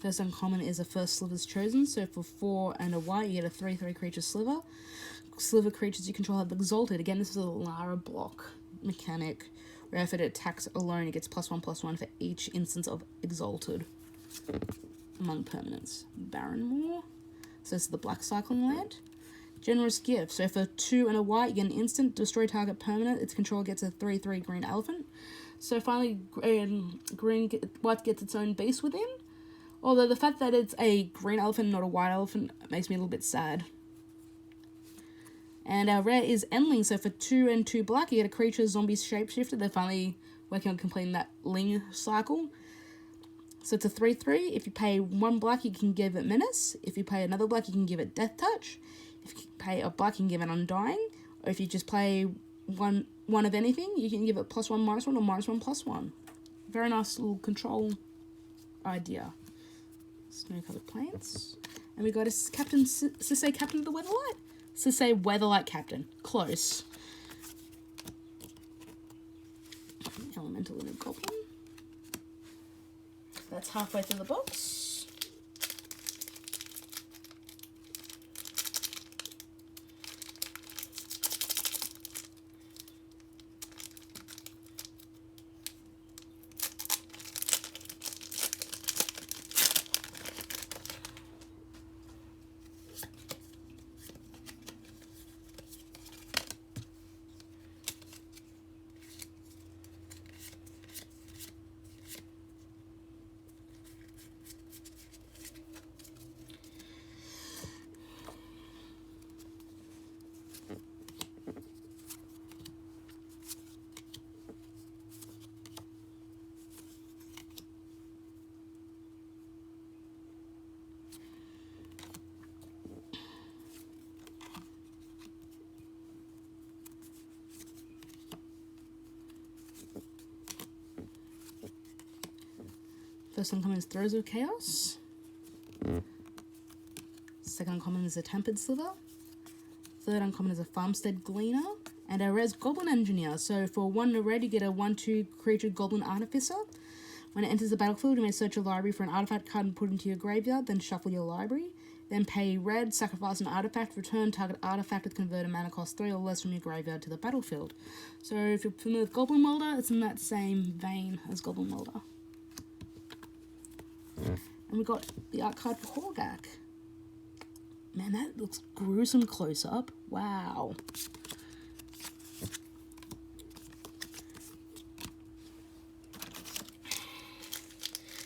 First uncommon is a first sliver's chosen, so for 4 and a white, you get a 3/3 creature sliver. Sliver creatures you control have exalted. Again, this is a Lara block mechanic, where if it attacks alone, it gets +1/+1 for each instance of exalted among permanents. Barrenmoor, so this is the black cycling land. Generous gift, so for 2 and a white, you get an instant, destroy target permanent, its controller gets a 3/3 green elephant. So finally, white gets its own beast within. Although the fact that it's a green elephant, not a white elephant, makes me a little bit sad. And our rare is Endling, so for 2 and 2 black, you get a creature zombie shapeshifter. They're finally working on completing that Ling cycle. So it's a 3/3. If you pay 1 black, you can give it Menace. If you pay another black, you can give it Death Touch. If you pay a black, you can give it Undying. Or if you just play one of anything, you can give it +1/-1 or -1/+1. Very nice little control idea. Snow-covered plains. And we got a Captain Sisay, Captain of the Weatherlight. Sisay Weatherlight Captain. Close. Elemental and a Goblin. That's halfway through the box. First uncommon is Throes of Chaos. Second uncommon is a Tempered Sliver. Third uncommon is a Farmstead Gleaner. And a res Goblin Engineer. So for 1 red, you get a 1/2 creature Goblin Artificer. When it enters the battlefield, you may search your library for an artifact card and put it into your graveyard, then shuffle your library. Then pay red, sacrifice an artifact, return target artifact with converted mana cost 3 or less from your graveyard to the battlefield. So if you're familiar with Goblin Welder, it's in that same vein as Goblin Welder. And we got the art card for Horgak. Man, that looks gruesome close up. Wow.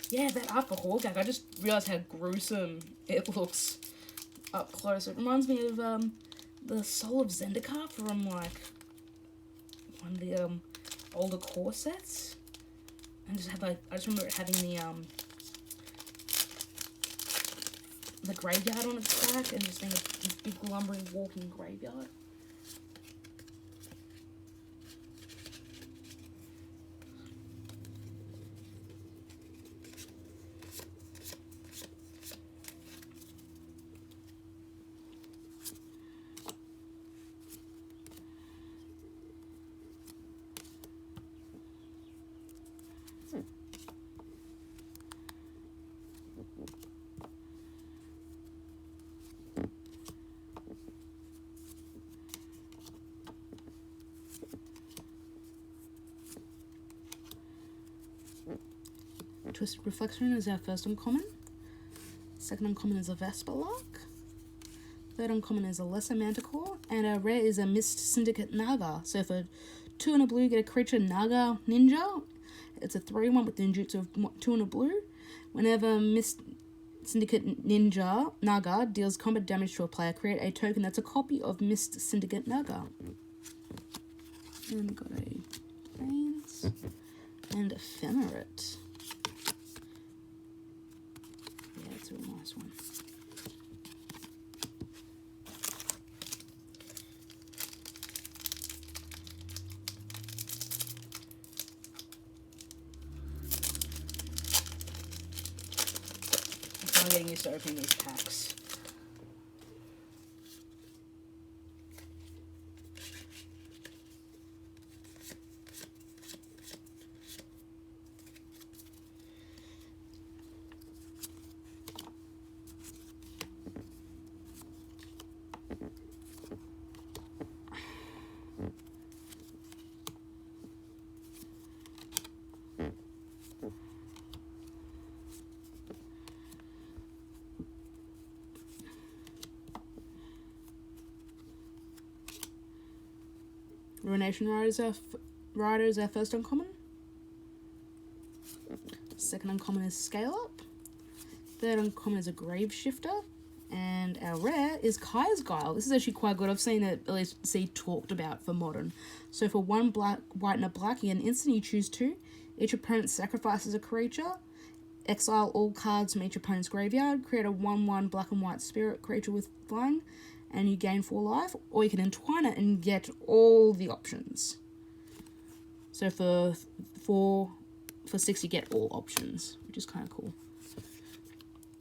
Yeah, that art for Horgak, I just realised how gruesome it looks up close. It reminds me of the Soul of Zendikar from like one of the older core sets. And just had like, I just remember it having the graveyard on its back and just being a big lumbering walking graveyard. Twisted Reflection is our first uncommon. Second uncommon is a Vesperlark. Third uncommon is a Lesser Manticore. And our rare is a Mist Syndicate Naga. So for 2 and a blue, get a creature Naga Ninja. It's a 3/1 with the ninjutsu of 2 and a blue. Whenever Mist Syndicate Ninja Naga deals combat damage to a player, create a token that's a copy of Mist Syndicate Naga. And we got a Plains and Ephemerate. Yeah, it's a real nice one. I'm getting used to opening these packs. Ruination Rider is our first uncommon. Second uncommon is Scale Up. Third uncommon is a Grave Shifter. And our rare is Kaya's Guile. This is actually quite good. I've seen it at least talked about for Modern. So for 1 black, white and a black, you get an instant, you choose 2. Each opponent sacrifices a creature. Exile all cards from each opponent's graveyard. Create a 1/1 black and white spirit creature with flying. And you gain 4 life, or you can entwine it and get all the options. So for 6 you get all options, which is kind of cool.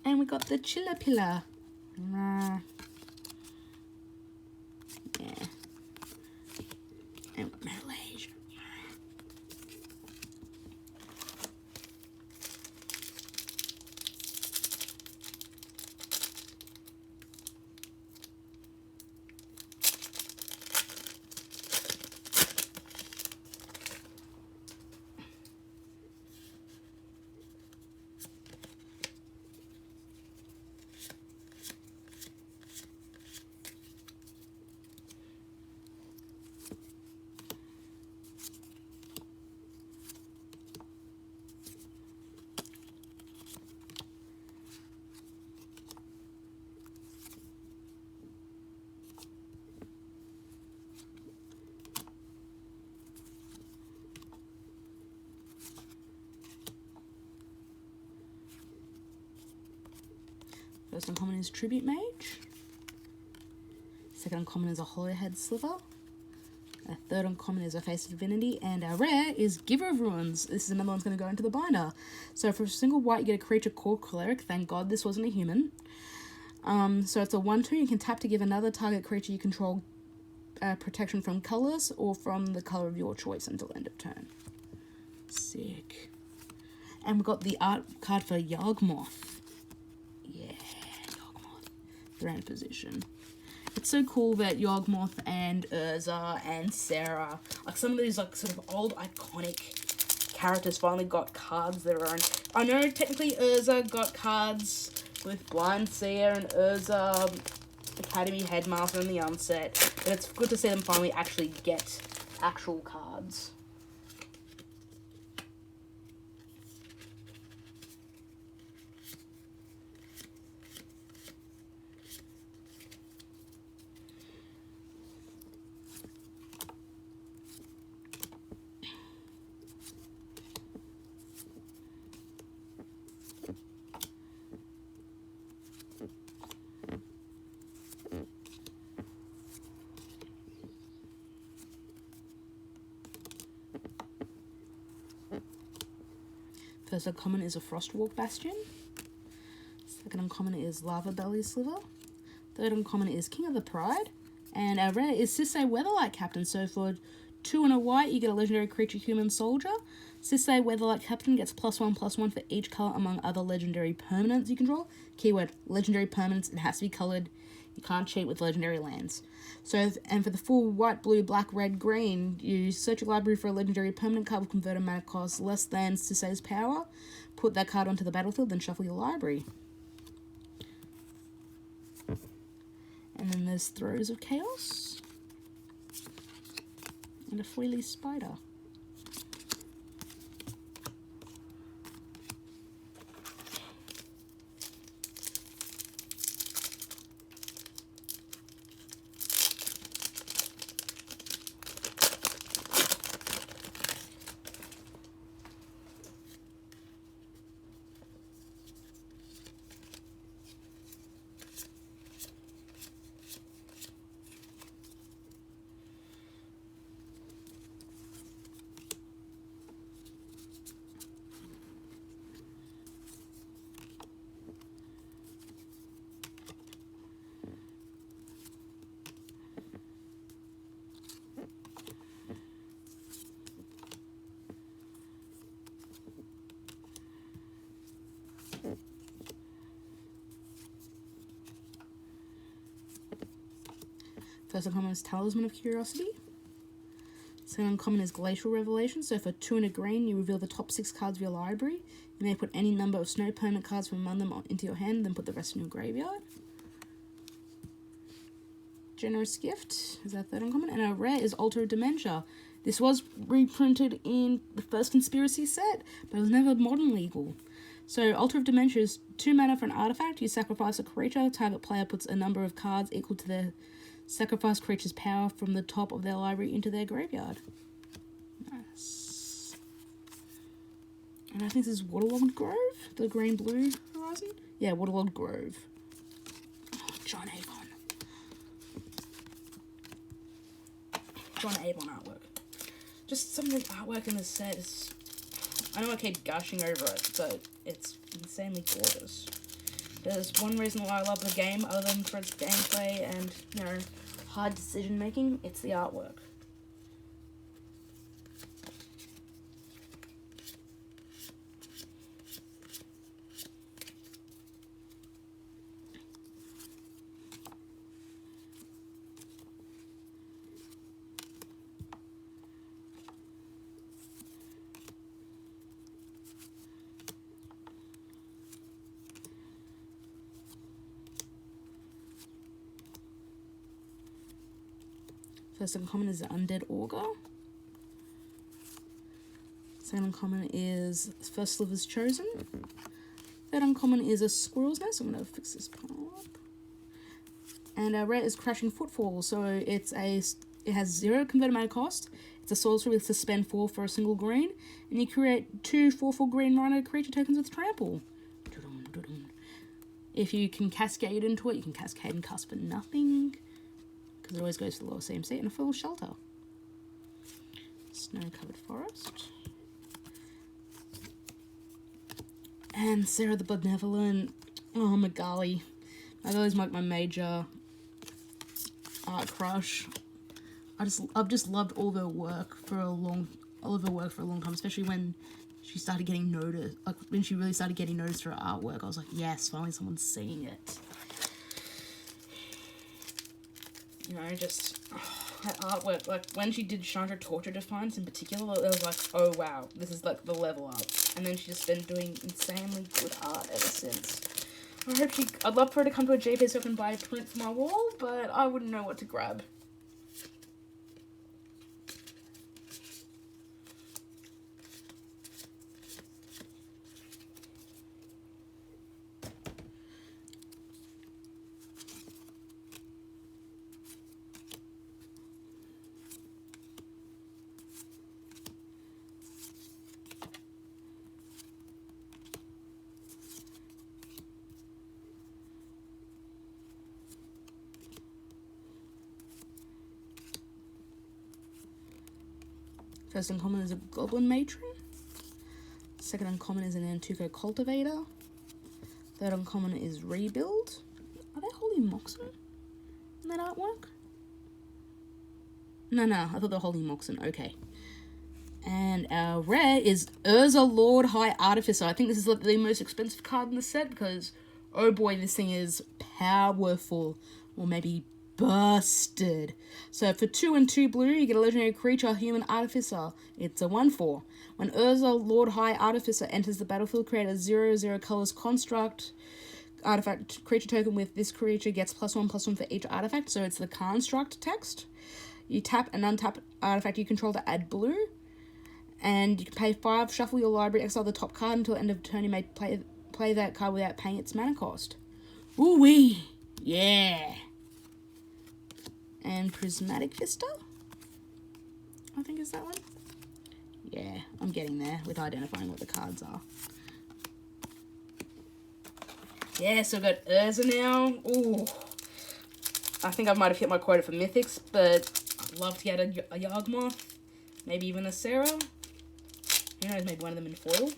And we got the Chiller Pillar. Yeah. And we got Metal Age. First uncommon is Tribute Mage. Second uncommon is a Hollowhead Sliver. Our third uncommon is a Face of Divinity. And our rare is Giver of Ruins. This is another one's going to go into the binder. So for a single white, you get a creature called Cleric. Thank God this wasn't a human. So it's a 1/2. You can tap to give another target creature you control protection from colors or from the color of your choice until end of turn. Sick. And we've got the art card for Yawgmoth. Yeah, Yawgmoth. Grand position. It's so cool that Yawgmoth and Urza and Sarah, like some of these like sort of old iconic characters finally got cards of their own. I know technically Urza got cards with Blind Seer and Urza Academy Headmaster in the Unset, but it's good to see them finally actually get actual cards. First uncommon is a Frostwalk Bastion. Second uncommon is Lava Belly Sliver. Third uncommon is King of the Pride. And our rare is Sisay Weatherlight Captain. So for 2 and a white, you get a legendary creature Human Soldier. Sisay Weatherlight Captain gets +1/+1 for each color among other legendary permanents you control. Keyword, legendary permanents, it has to be colored. You can't cheat with legendary lands. So, and for the full white, blue, black, red, green, you search your library for a legendary permanent card with converted mana cost less than Sisay's power. Put that card onto the battlefield, then shuffle your library. And then there's Throes of Chaos. And a frilly spider. First uncommon is Talisman of Curiosity. Second uncommon is Glacial Revelation. So for 2 and a green, you reveal the top 6 cards of your library. You may put any number of snow permanent cards from among them into your hand, then put the rest in your graveyard. Generous Gift is our third uncommon. And our rare is Altar of Dementia. This was reprinted in the first Conspiracy set, but it was never modern legal. So Altar of Dementia is 2 mana for an artifact. You sacrifice a creature. Target player puts a number of cards equal to their sacrifice creature's power from the top of their library into their graveyard. Nice. And I think this is Waterlogged Grove, the green-blue horizon. Yeah, Waterlogged Grove. Oh, John Avon. John Avon artwork. Just some of the artwork in this set is... I know I keep gushing over it, but it's insanely gorgeous. There's one reason why I love the game, other than for its gameplay and, you know, hard decision making, it's the artwork. First uncommon is the Undead Augur. Second uncommon is First Sliver's Chosen. Third uncommon is a Squirrel's Nest. I'm going to fix this pile up. And our rare is Crashing Footfall. So it has 0 converted mana cost. It's a sorcery with Suspend 4 for a single green. And you create 2 4/4 green rhino creature tokens with Trample. If you can cascade into it, you can cascade and cast for nothing. Because it always goes for the lower CMC, and a full shelter. Snow-covered forest. And Sarah the Benevolent. Oh, Magali. Magali's like my major art crush. I've just loved all of her work for a long time, especially when she started getting noticed. Like when she really started getting noticed for her artwork, I was like, yes, finally someone's seeing it. You know, just her artwork. Like when she did Chandra Torture Defiance in particular, it was like, oh wow, this is like the level up. And then she's just been doing insanely good art ever since. I'd love for her to come to a JP so I can buy a print for my wall, but I wouldn't know what to grab. First uncommon is a Goblin Matron. Second uncommon is an Antuco Cultivator. Third uncommon is Rebuild. Are they Holy Moxen in that artwork? No, I thought they were Holy Moxen. Okay. And our rare is Urza Lord High Artificer. I think this is like the most expensive card in the set because, oh boy, this thing is powerful. Or maybe busted. So for 2 and 2 blue, you get a legendary creature, Human Artificer. It's a 1/4. When Urza Lord High Artificer enters the battlefield, create a 0/0 colors construct artifact creature token with this creature gets +1/+1 for each artifact. So it's the construct text. You tap and untap artifact you control to add blue. And you can pay 5, shuffle your library, exile the top card until the end of turn. You may play that card without paying its mana cost. Ooh-wee! Yeah! And Prismatic Vista? I think is that one. Yeah, I'm getting there with identifying what the cards are. Yeah, so I've got Urza now. Ooh. I think I might have hit my quota for Mythics, but I'd love to get a Yawgmoth. Maybe even a Sarah. Who knows, maybe one of them in foil.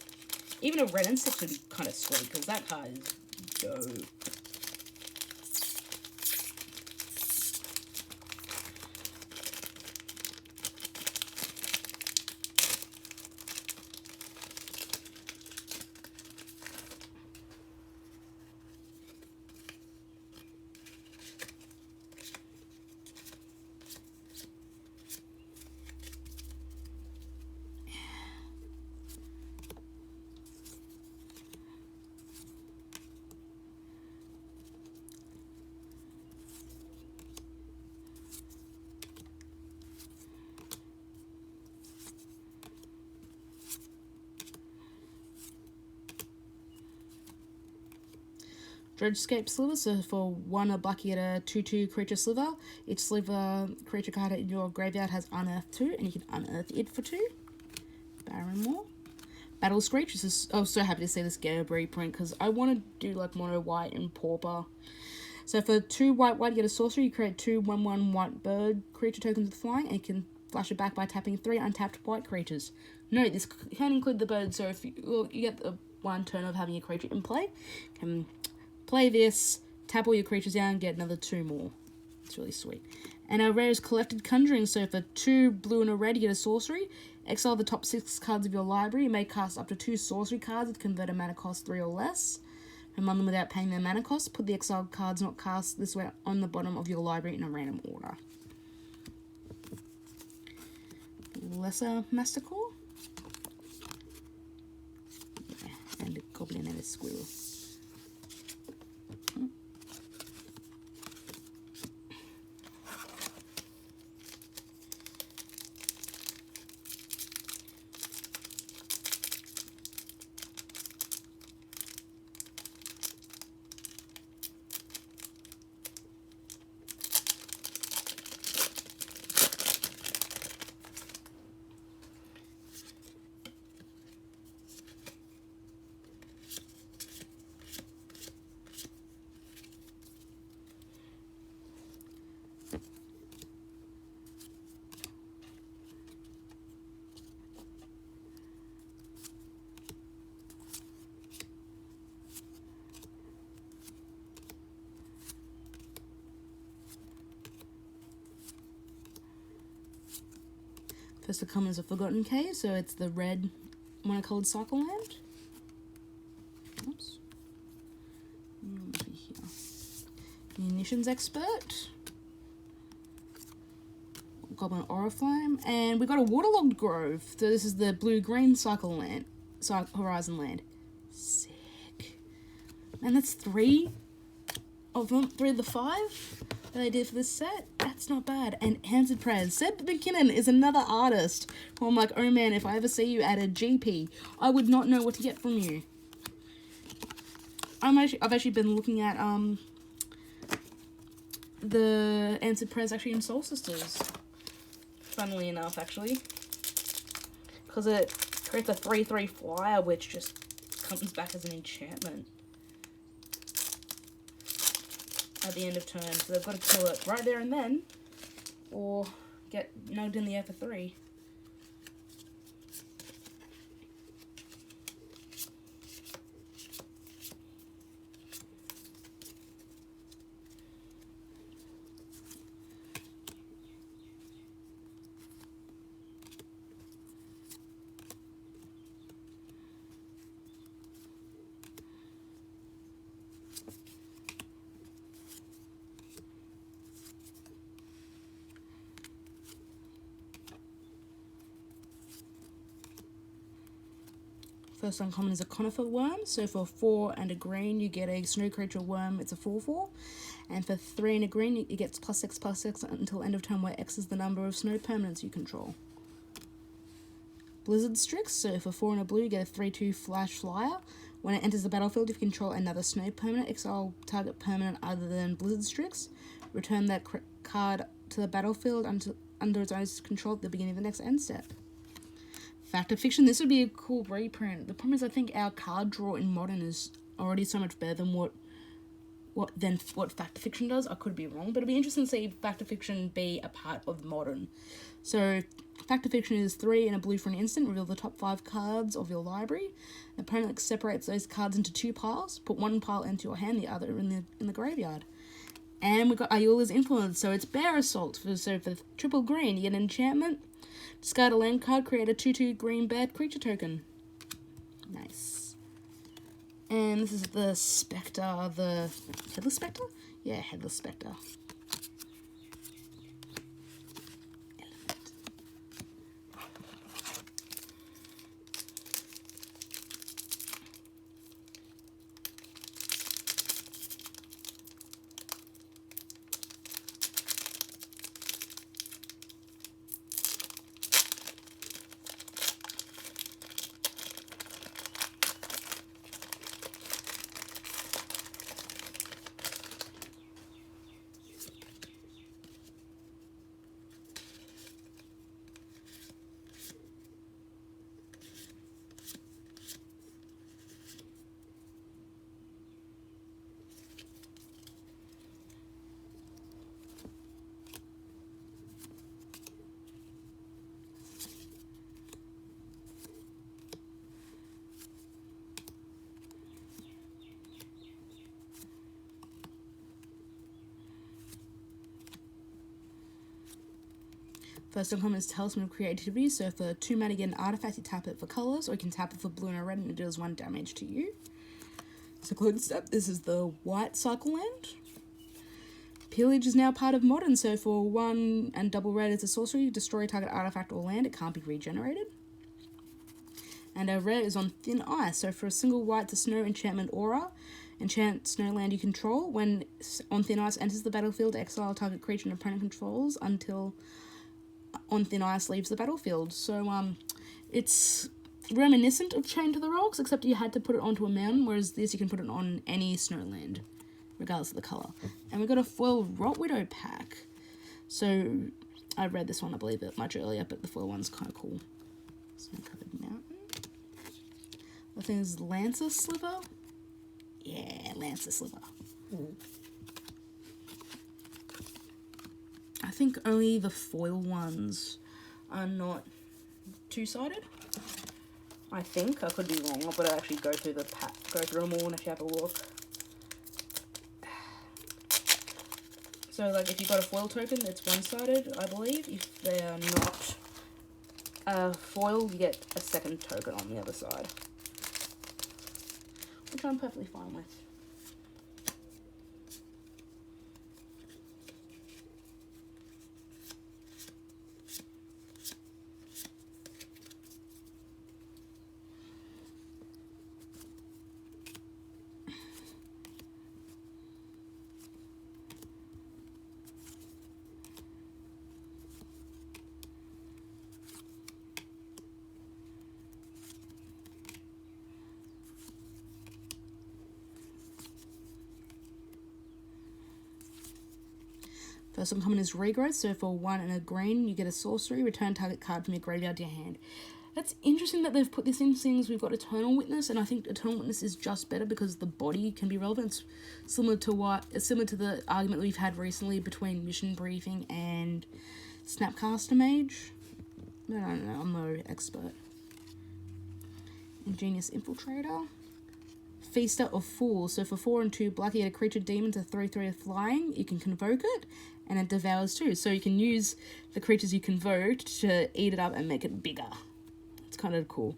Even a Red and 6 would be kind of sweet, because that card is dope. Dredgescape Sliver, so for 1 a black you get a 2/2 creature sliver. Each sliver creature card in your graveyard has Unearth 2, and you can unearth it for 2. Barrymore. Battle Screech. I'm so happy to see this get a reprint, because I want to do like mono white and pauper. So for 2 white, you get a sorcery. You create 2 1/1 white bird creature tokens with flying, and you can flash it back by tapping 3 untapped white creatures. No, this can include the bird, so if you get the 1 turn of having a creature in play, you can play this, tap all your creatures down, and get another 2 more. It's really sweet. And our rare is Collected Conjuring. So for 2 blue and a red, you get a sorcery. Exile the top 6 cards of your library. You may cast up to 2 sorcery cards with converted mana cost 3 or less. Remove them without paying their mana cost. Put the exiled cards not cast this way on the bottom of your library in a random order. Lesser Mastercore. Yeah, and a Goblin and a Squirrel. First to come is a Forgotten Cave, so it's the red monocolored cycle land. Oops. Here. Munitions Expert. Goblin Oriflame. And we got a Waterlogged Grove. So this is the blue-green cycle land. Horizon land. Sick. And that's 3 of them. 3 of the 5 that I did for this set. That's not bad. And Answered Prayers. Seb McKinnon is another artist who I'm like, oh man, if I ever see you at a GP, I would not know what to get from you. I've actually been looking at the Answered Prayers actually in Soul Sisters. Funnily enough, actually. Because it creates a 3/3 flyer which just comes back as an enchantment at the end of turn, so they've got to kill it right there and then, or get nugged in the air for 3. First uncommon is a Conifer Worm, so for 4 and a green you get a snow creature worm, it's a 4/4. And for 3 and a green, it gets +6/+6 until end of turn, where X is the number of snow permanents you control. Blizzard Strix, so for 4 and a blue, you get a 3/2 flash flyer. When it enters the battlefield, if you control another snow permanent, exile target permanent other than Blizzard Strix. Return that card to the battlefield under its own control at the beginning of the next end step. Fact of Fiction, this would be a cool reprint. The problem is I think our card draw in Modern is already so much better than what Fact of Fiction does. I could be wrong, but it'd be interesting to see Fact of Fiction be a part of Modern. So Fact of Fiction is 3 and a blue for an instant. Reveal the top 5 cards of your library. The opponent separates those cards into 2 piles. Put one pile into your hand, the other in the graveyard. And we've got Ayula's Influence, so it's Bear Assault. So for triple green, you get an enchantment. Discard a land card, create a 2/2 green bad creature token. Nice. And this is the Spectre, the Headless Spectre? Yeah, Headless Spectre. First uncommon is Talisman of Creativity, so for 2 mana you get an artifact, you tap it for colours, or you can tap it for blue and a red and it deals 1 damage to you. Secluded Step, this is the white cycle land. Pillage is now part of Modern, so for 1 and double red, it's a sorcery, destroy a target artifact or land, it can't be regenerated. And our red is on Thin Ice, so for a single white, it's a snow enchantment aura. Enchant snow land you control. When on Thin Ice enters the battlefield, exile target creature and opponent controls until On Thin Ice leaves the battlefield. So it's reminiscent of Chain to the Rocks, except you had to put it onto a mountain, whereas this you can put it on any snow land, regardless of the colour. And we got a foil Rot Widow pack. So I read this one, I believe, much earlier, but the foil one's kind of cool. Snow-covered mountain. The thing is Lancer Sliver. Yeah, Lancer Sliver. I think only the foil ones are not two-sided. I think. I could be wrong. I've got to actually go through the pack, go through them all and actually have a look. So, like, if you've got a foil token, it's one-sided, I believe. If they're not foil, you get a second token on the other side. Which I'm perfectly fine with. First uncommon is Regrowth, so for 1 and a green, you get a sorcery, return target card from your graveyard to your hand. That's interesting that they've put this in, things we've got Eternal Witness, and I think Eternal Witness is just better because the body can be relevant. It's similar to the argument we've had recently between Mission Briefing and Snapcaster Mage. I don't know, I'm no expert. Ingenious Infiltrator. Feaster of Fools, so for 4 and 2 black, you get a creature demon to 3/3 flying, you can convoke it, and it devours too. So you can use the creatures you convoked to eat it up and make it bigger. It's kind of cool.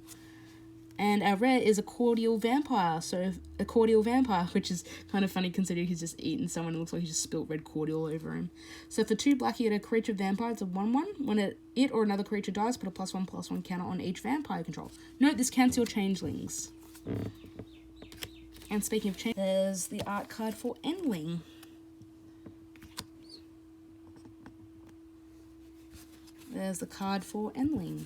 And our rare is a Cordial Vampire, so a Cordial Vampire, which is kind of funny considering he's just eaten someone and it looks like he just spilt red cordial over him. So for 2 black, you get a creature vampire, it's a 1/1. When it or another creature dies, put a +1/+1 counter on each vampire control. Note, this counts your changelings. And speaking of change, there's the art card for Endling. There's the card for Endling.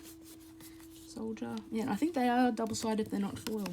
Soldier. Yeah, I think they are double-sided if they're not foil.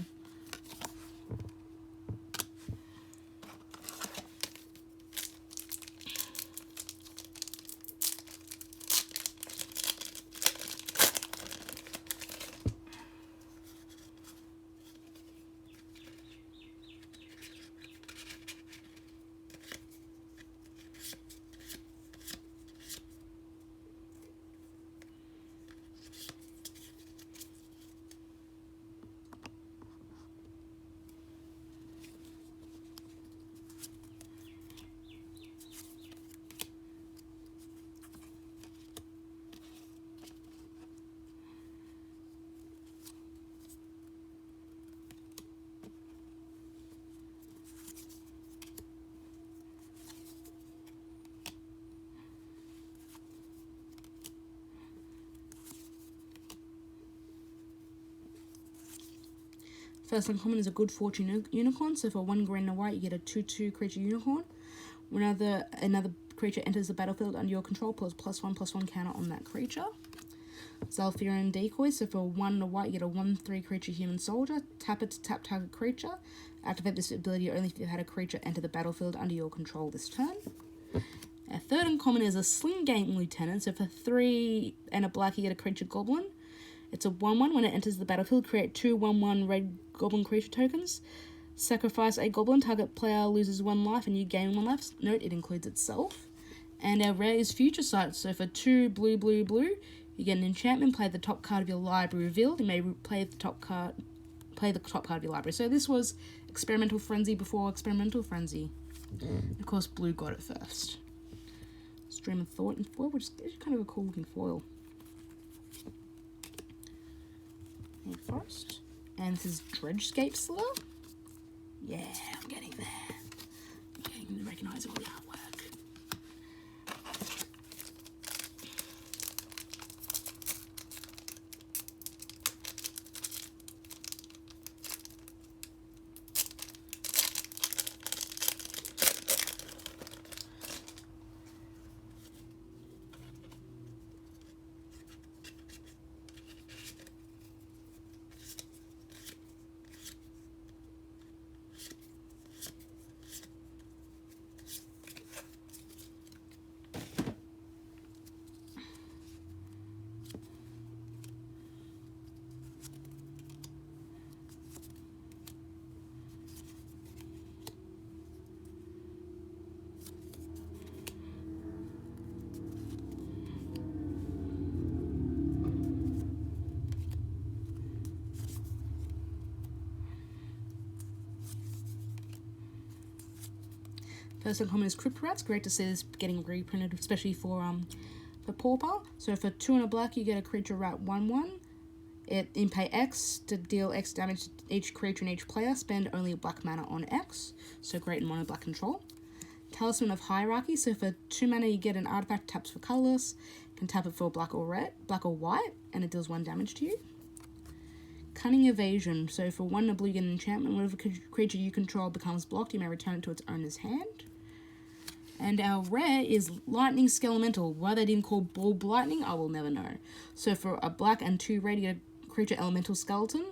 First uncommon is a Good Fortune Unicorn. So for 1 green and a white, you get a 2/2 creature unicorn. Whenever another creature enters the battlefield under your control, put +1/+1 counter on that creature. Zalfirian Decoy. So for 1 and a white, you get a 1/3 creature human soldier. Tap it to tap target creature. Activate this ability only if you've had a creature enter the battlefield under your control this turn. Our third uncommon is a Sling Game Lieutenant. So for 3 and a black, you get a creature goblin. It's a 1/1. When it enters the battlefield, create 2 1/1 red goblin creature tokens. Sacrifice a goblin. Target player loses 1 life and you gain 1 life. Note it includes itself. And our rare is Future Sight. So for 2 blue, blue, blue, you get an enchantment. Play the top card of your library revealed. You may play the top card of your library. So this was Experimental Frenzy before Experimental Frenzy. Of course, blue got it first. Stream of Thought and foil, which is kind of a cool looking foil. Forest. And this is Dredgescape Slither. Yeah, I'm getting there. I'm getting the recognisable artwork. First uncommon is Crypt Rats. Great to see this getting reprinted, especially for Pauper. So for 2 and a black, you get a creature rat 1/1. You pay X to deal X damage to each creature and each player. Spend only a black mana on X. So great in mono black control. Talisman of Hierarchy. So for 2 mana, you get an artifact, taps for colorless. You can tap it for black or white, and it deals 1 damage to you. Cunning Evasion. So for 1 and a blue, you get an enchantment. Whenever creature you control becomes blocked, you may return it to its owner's hand. And our rare is Lightning Skelemental. Why they didn't call Bulb Lightning, I will never know. So for a black and 2 red, you get a creature Elemental Skeleton.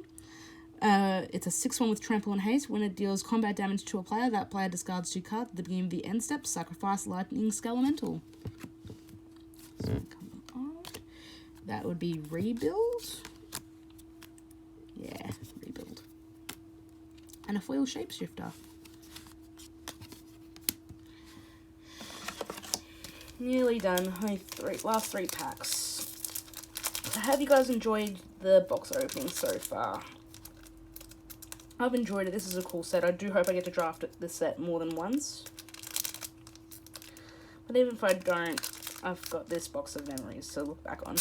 It's a 6/1 with Trample and Haste. When it deals combat damage to a player, that player discards 2 cards at the beginning of the end step. Sacrifice Lightning Skelemental. So that would be Rebuild. Yeah, Rebuild. And a foil Shapeshifter. Nearly done. Only last 3 packs. So have you guys enjoyed the box opening so far? I've enjoyed it. This is a cool set. I do hope I get to draft this set more than once. But even if I don't, I've got this box of memories to look back on.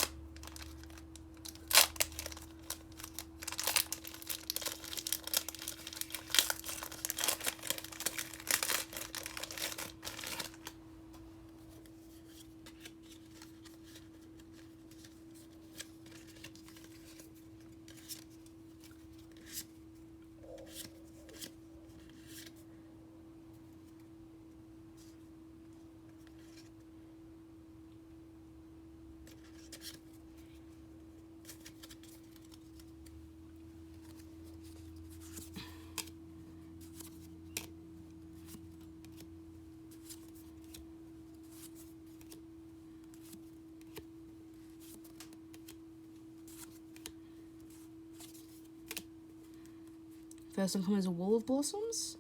First uncommon is a Wall of Blossoms.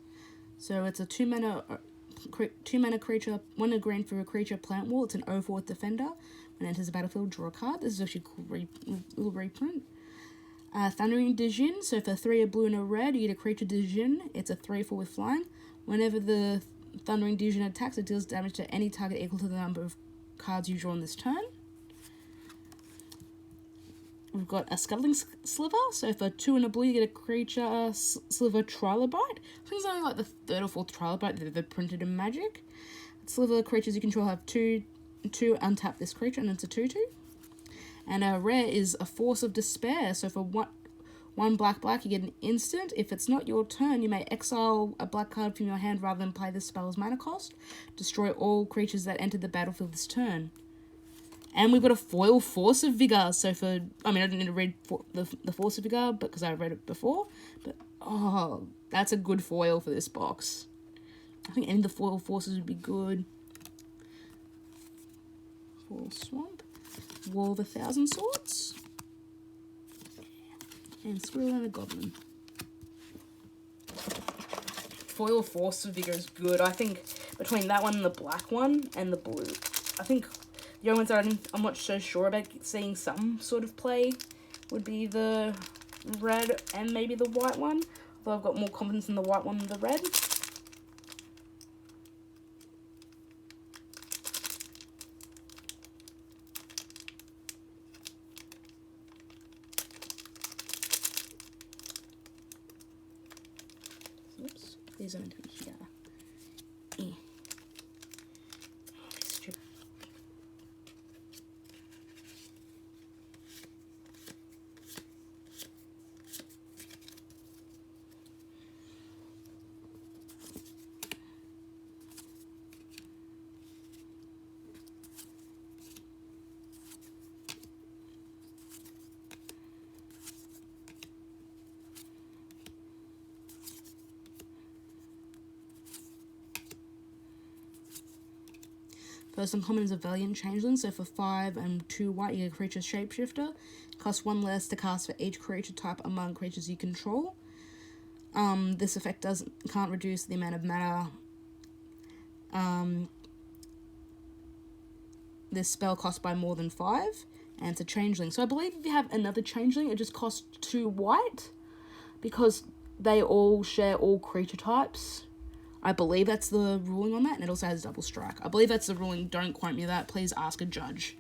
So it's a 2-mana creature, 1 green for a creature plant wall. It's an 0/4 with defender. When it enters the battlefield, draw a card. This is actually a cool little reprint. Thundering Division. So for 3 a blue and a red, you get a creature Division. It's a 3/4 with flying. Whenever the Thundering Division attacks, it deals damage to any target equal to the number of cards you draw on this turn. We've got a Scuttling Sliver. So for 2 and a blue, you get a creature Sliver Trilobite. I think it's only like the 3rd or 4th Trilobite that they've printed in Magic. Sliver creatures you control have 2 untap this creature, and it's a 2/2. And our rare is a Force of Despair. So for 1 black, you get an instant. If it's not your turn, you may exile a black card from your hand rather than play this spell's mana cost. Destroy all creatures that enter the battlefield this turn. And we've got a foil Force of Vigor. So for, I didn't need to read the Force of Vigor because I read it before. But, oh, that's a good foil for this box. I think any of the foil forces would be good. Foil Swamp. Wall of 1,000 Swords. And Squirrel and a Goblin. Foil Force of Vigor is good. I think between that one and the black one and the blue, I think the only ones that I'm not so sure about seeing some sort of play would be the red and maybe the white one. Although I've got more confidence in the white one than the red. Oops, these are meant to be here. First uncommon is a Valiant Changeling, so for 5 and 2 white, you get a creature Shapeshifter. Costs 1 less to cast for each creature type among creatures you control. This effect can't reduce the amount of mana this spell costs by more than 5, and it's a Changeling. So I believe if you have another Changeling, it just costs 2 white, because they all share all creature types. I believe that's the ruling on that, and it also has double strike. I believe that's the ruling. Don't quote me that. Please ask a judge.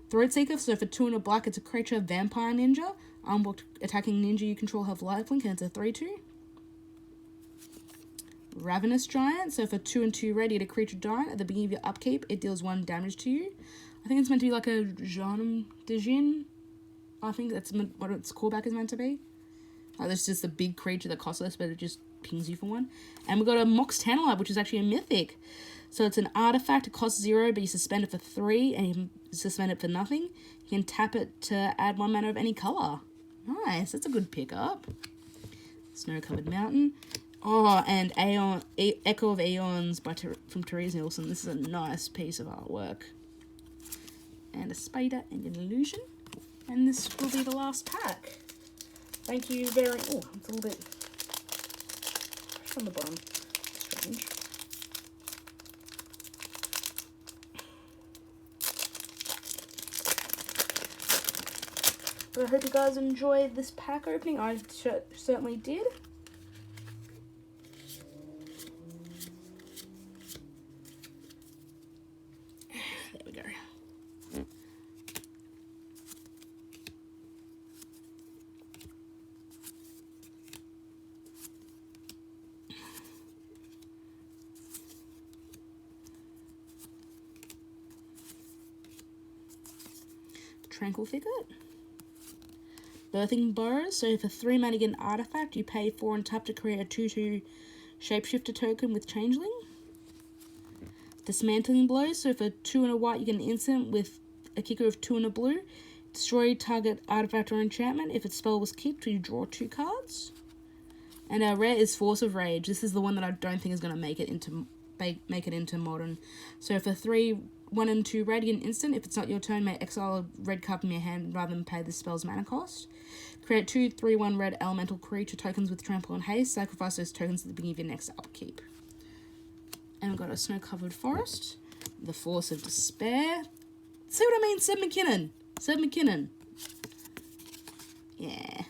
Throatseeker, so for 2 and a black, it's a creature Vampire Ninja. Unblocked attacking ninja you control have lifelink, and it's a 3/2. Ravenous Giant, so for 2 and 2 red, you get a creature giant. At the beginning of your upkeep, it deals 1 damage to you. I think it's meant to be like a Janum Dijin. I think that's what its callback is meant to be. That's just a big creature that costs less, but it just pings you for 1. And we've got a Mox Tantalite, which is actually a mythic. So it's an artifact. It costs 0, but you suspend it for 3, and you can suspend it for nothing. You can tap it to add 1 mana of any colour. Nice. That's a good pickup. Snow-Covered Mountain. Oh, and Echo of Aeons from Therese Nielsen. This is a nice piece of artwork. And a Spider and an Illusion. And this will be the last pack. Thank you very... Oh, it's a little bit... on the bottom. Strange. But I hope you guys enjoyed this pack opening. I certainly did. There we go. Tranquil Thicket. Birthing Burrows. So for 3 mana you get an artifact. You pay 4 and tap to create a 2/2 Shapeshifter token with Changeling. Dismantling Blow. So for 2 and a white you get an instant with a kicker of 2 and a blue. Destroy target artifact or enchantment. If its spell was kicked, you draw 2 cards. And our rare is Force of Rage. This is the one that I don't think is going to make it into Modern. So for 3 1 and 2 Radiant instant. If it's not your turn, may exile a red card from your hand rather than pay the spell's mana cost. Create 2 3/1 red elemental creature tokens with trample and haste. Sacrifice those tokens at the beginning of your next upkeep. And we've got a snow-covered forest. The Force of Despair. See what I mean? Seb McKinnon. Seb McKinnon. Yeah.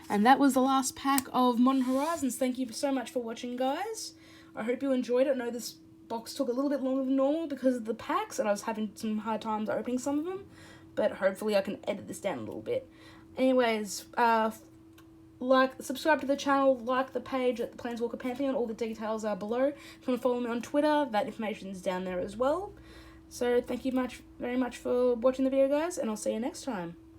And that was the last pack of Modern Horizons. Thank you so much for watching, guys. I hope you enjoyed it. I know this box took a little bit longer than normal because of the packs, and I was having some hard times opening some of them. But hopefully I can edit this down a little bit. Anyways, subscribe to the channel, like the page at the Planeswalker Pantheon. All the details are below. If you want to follow me on Twitter, that information is down there as well. So thank you very much for watching the video, guys, and I'll see you next time.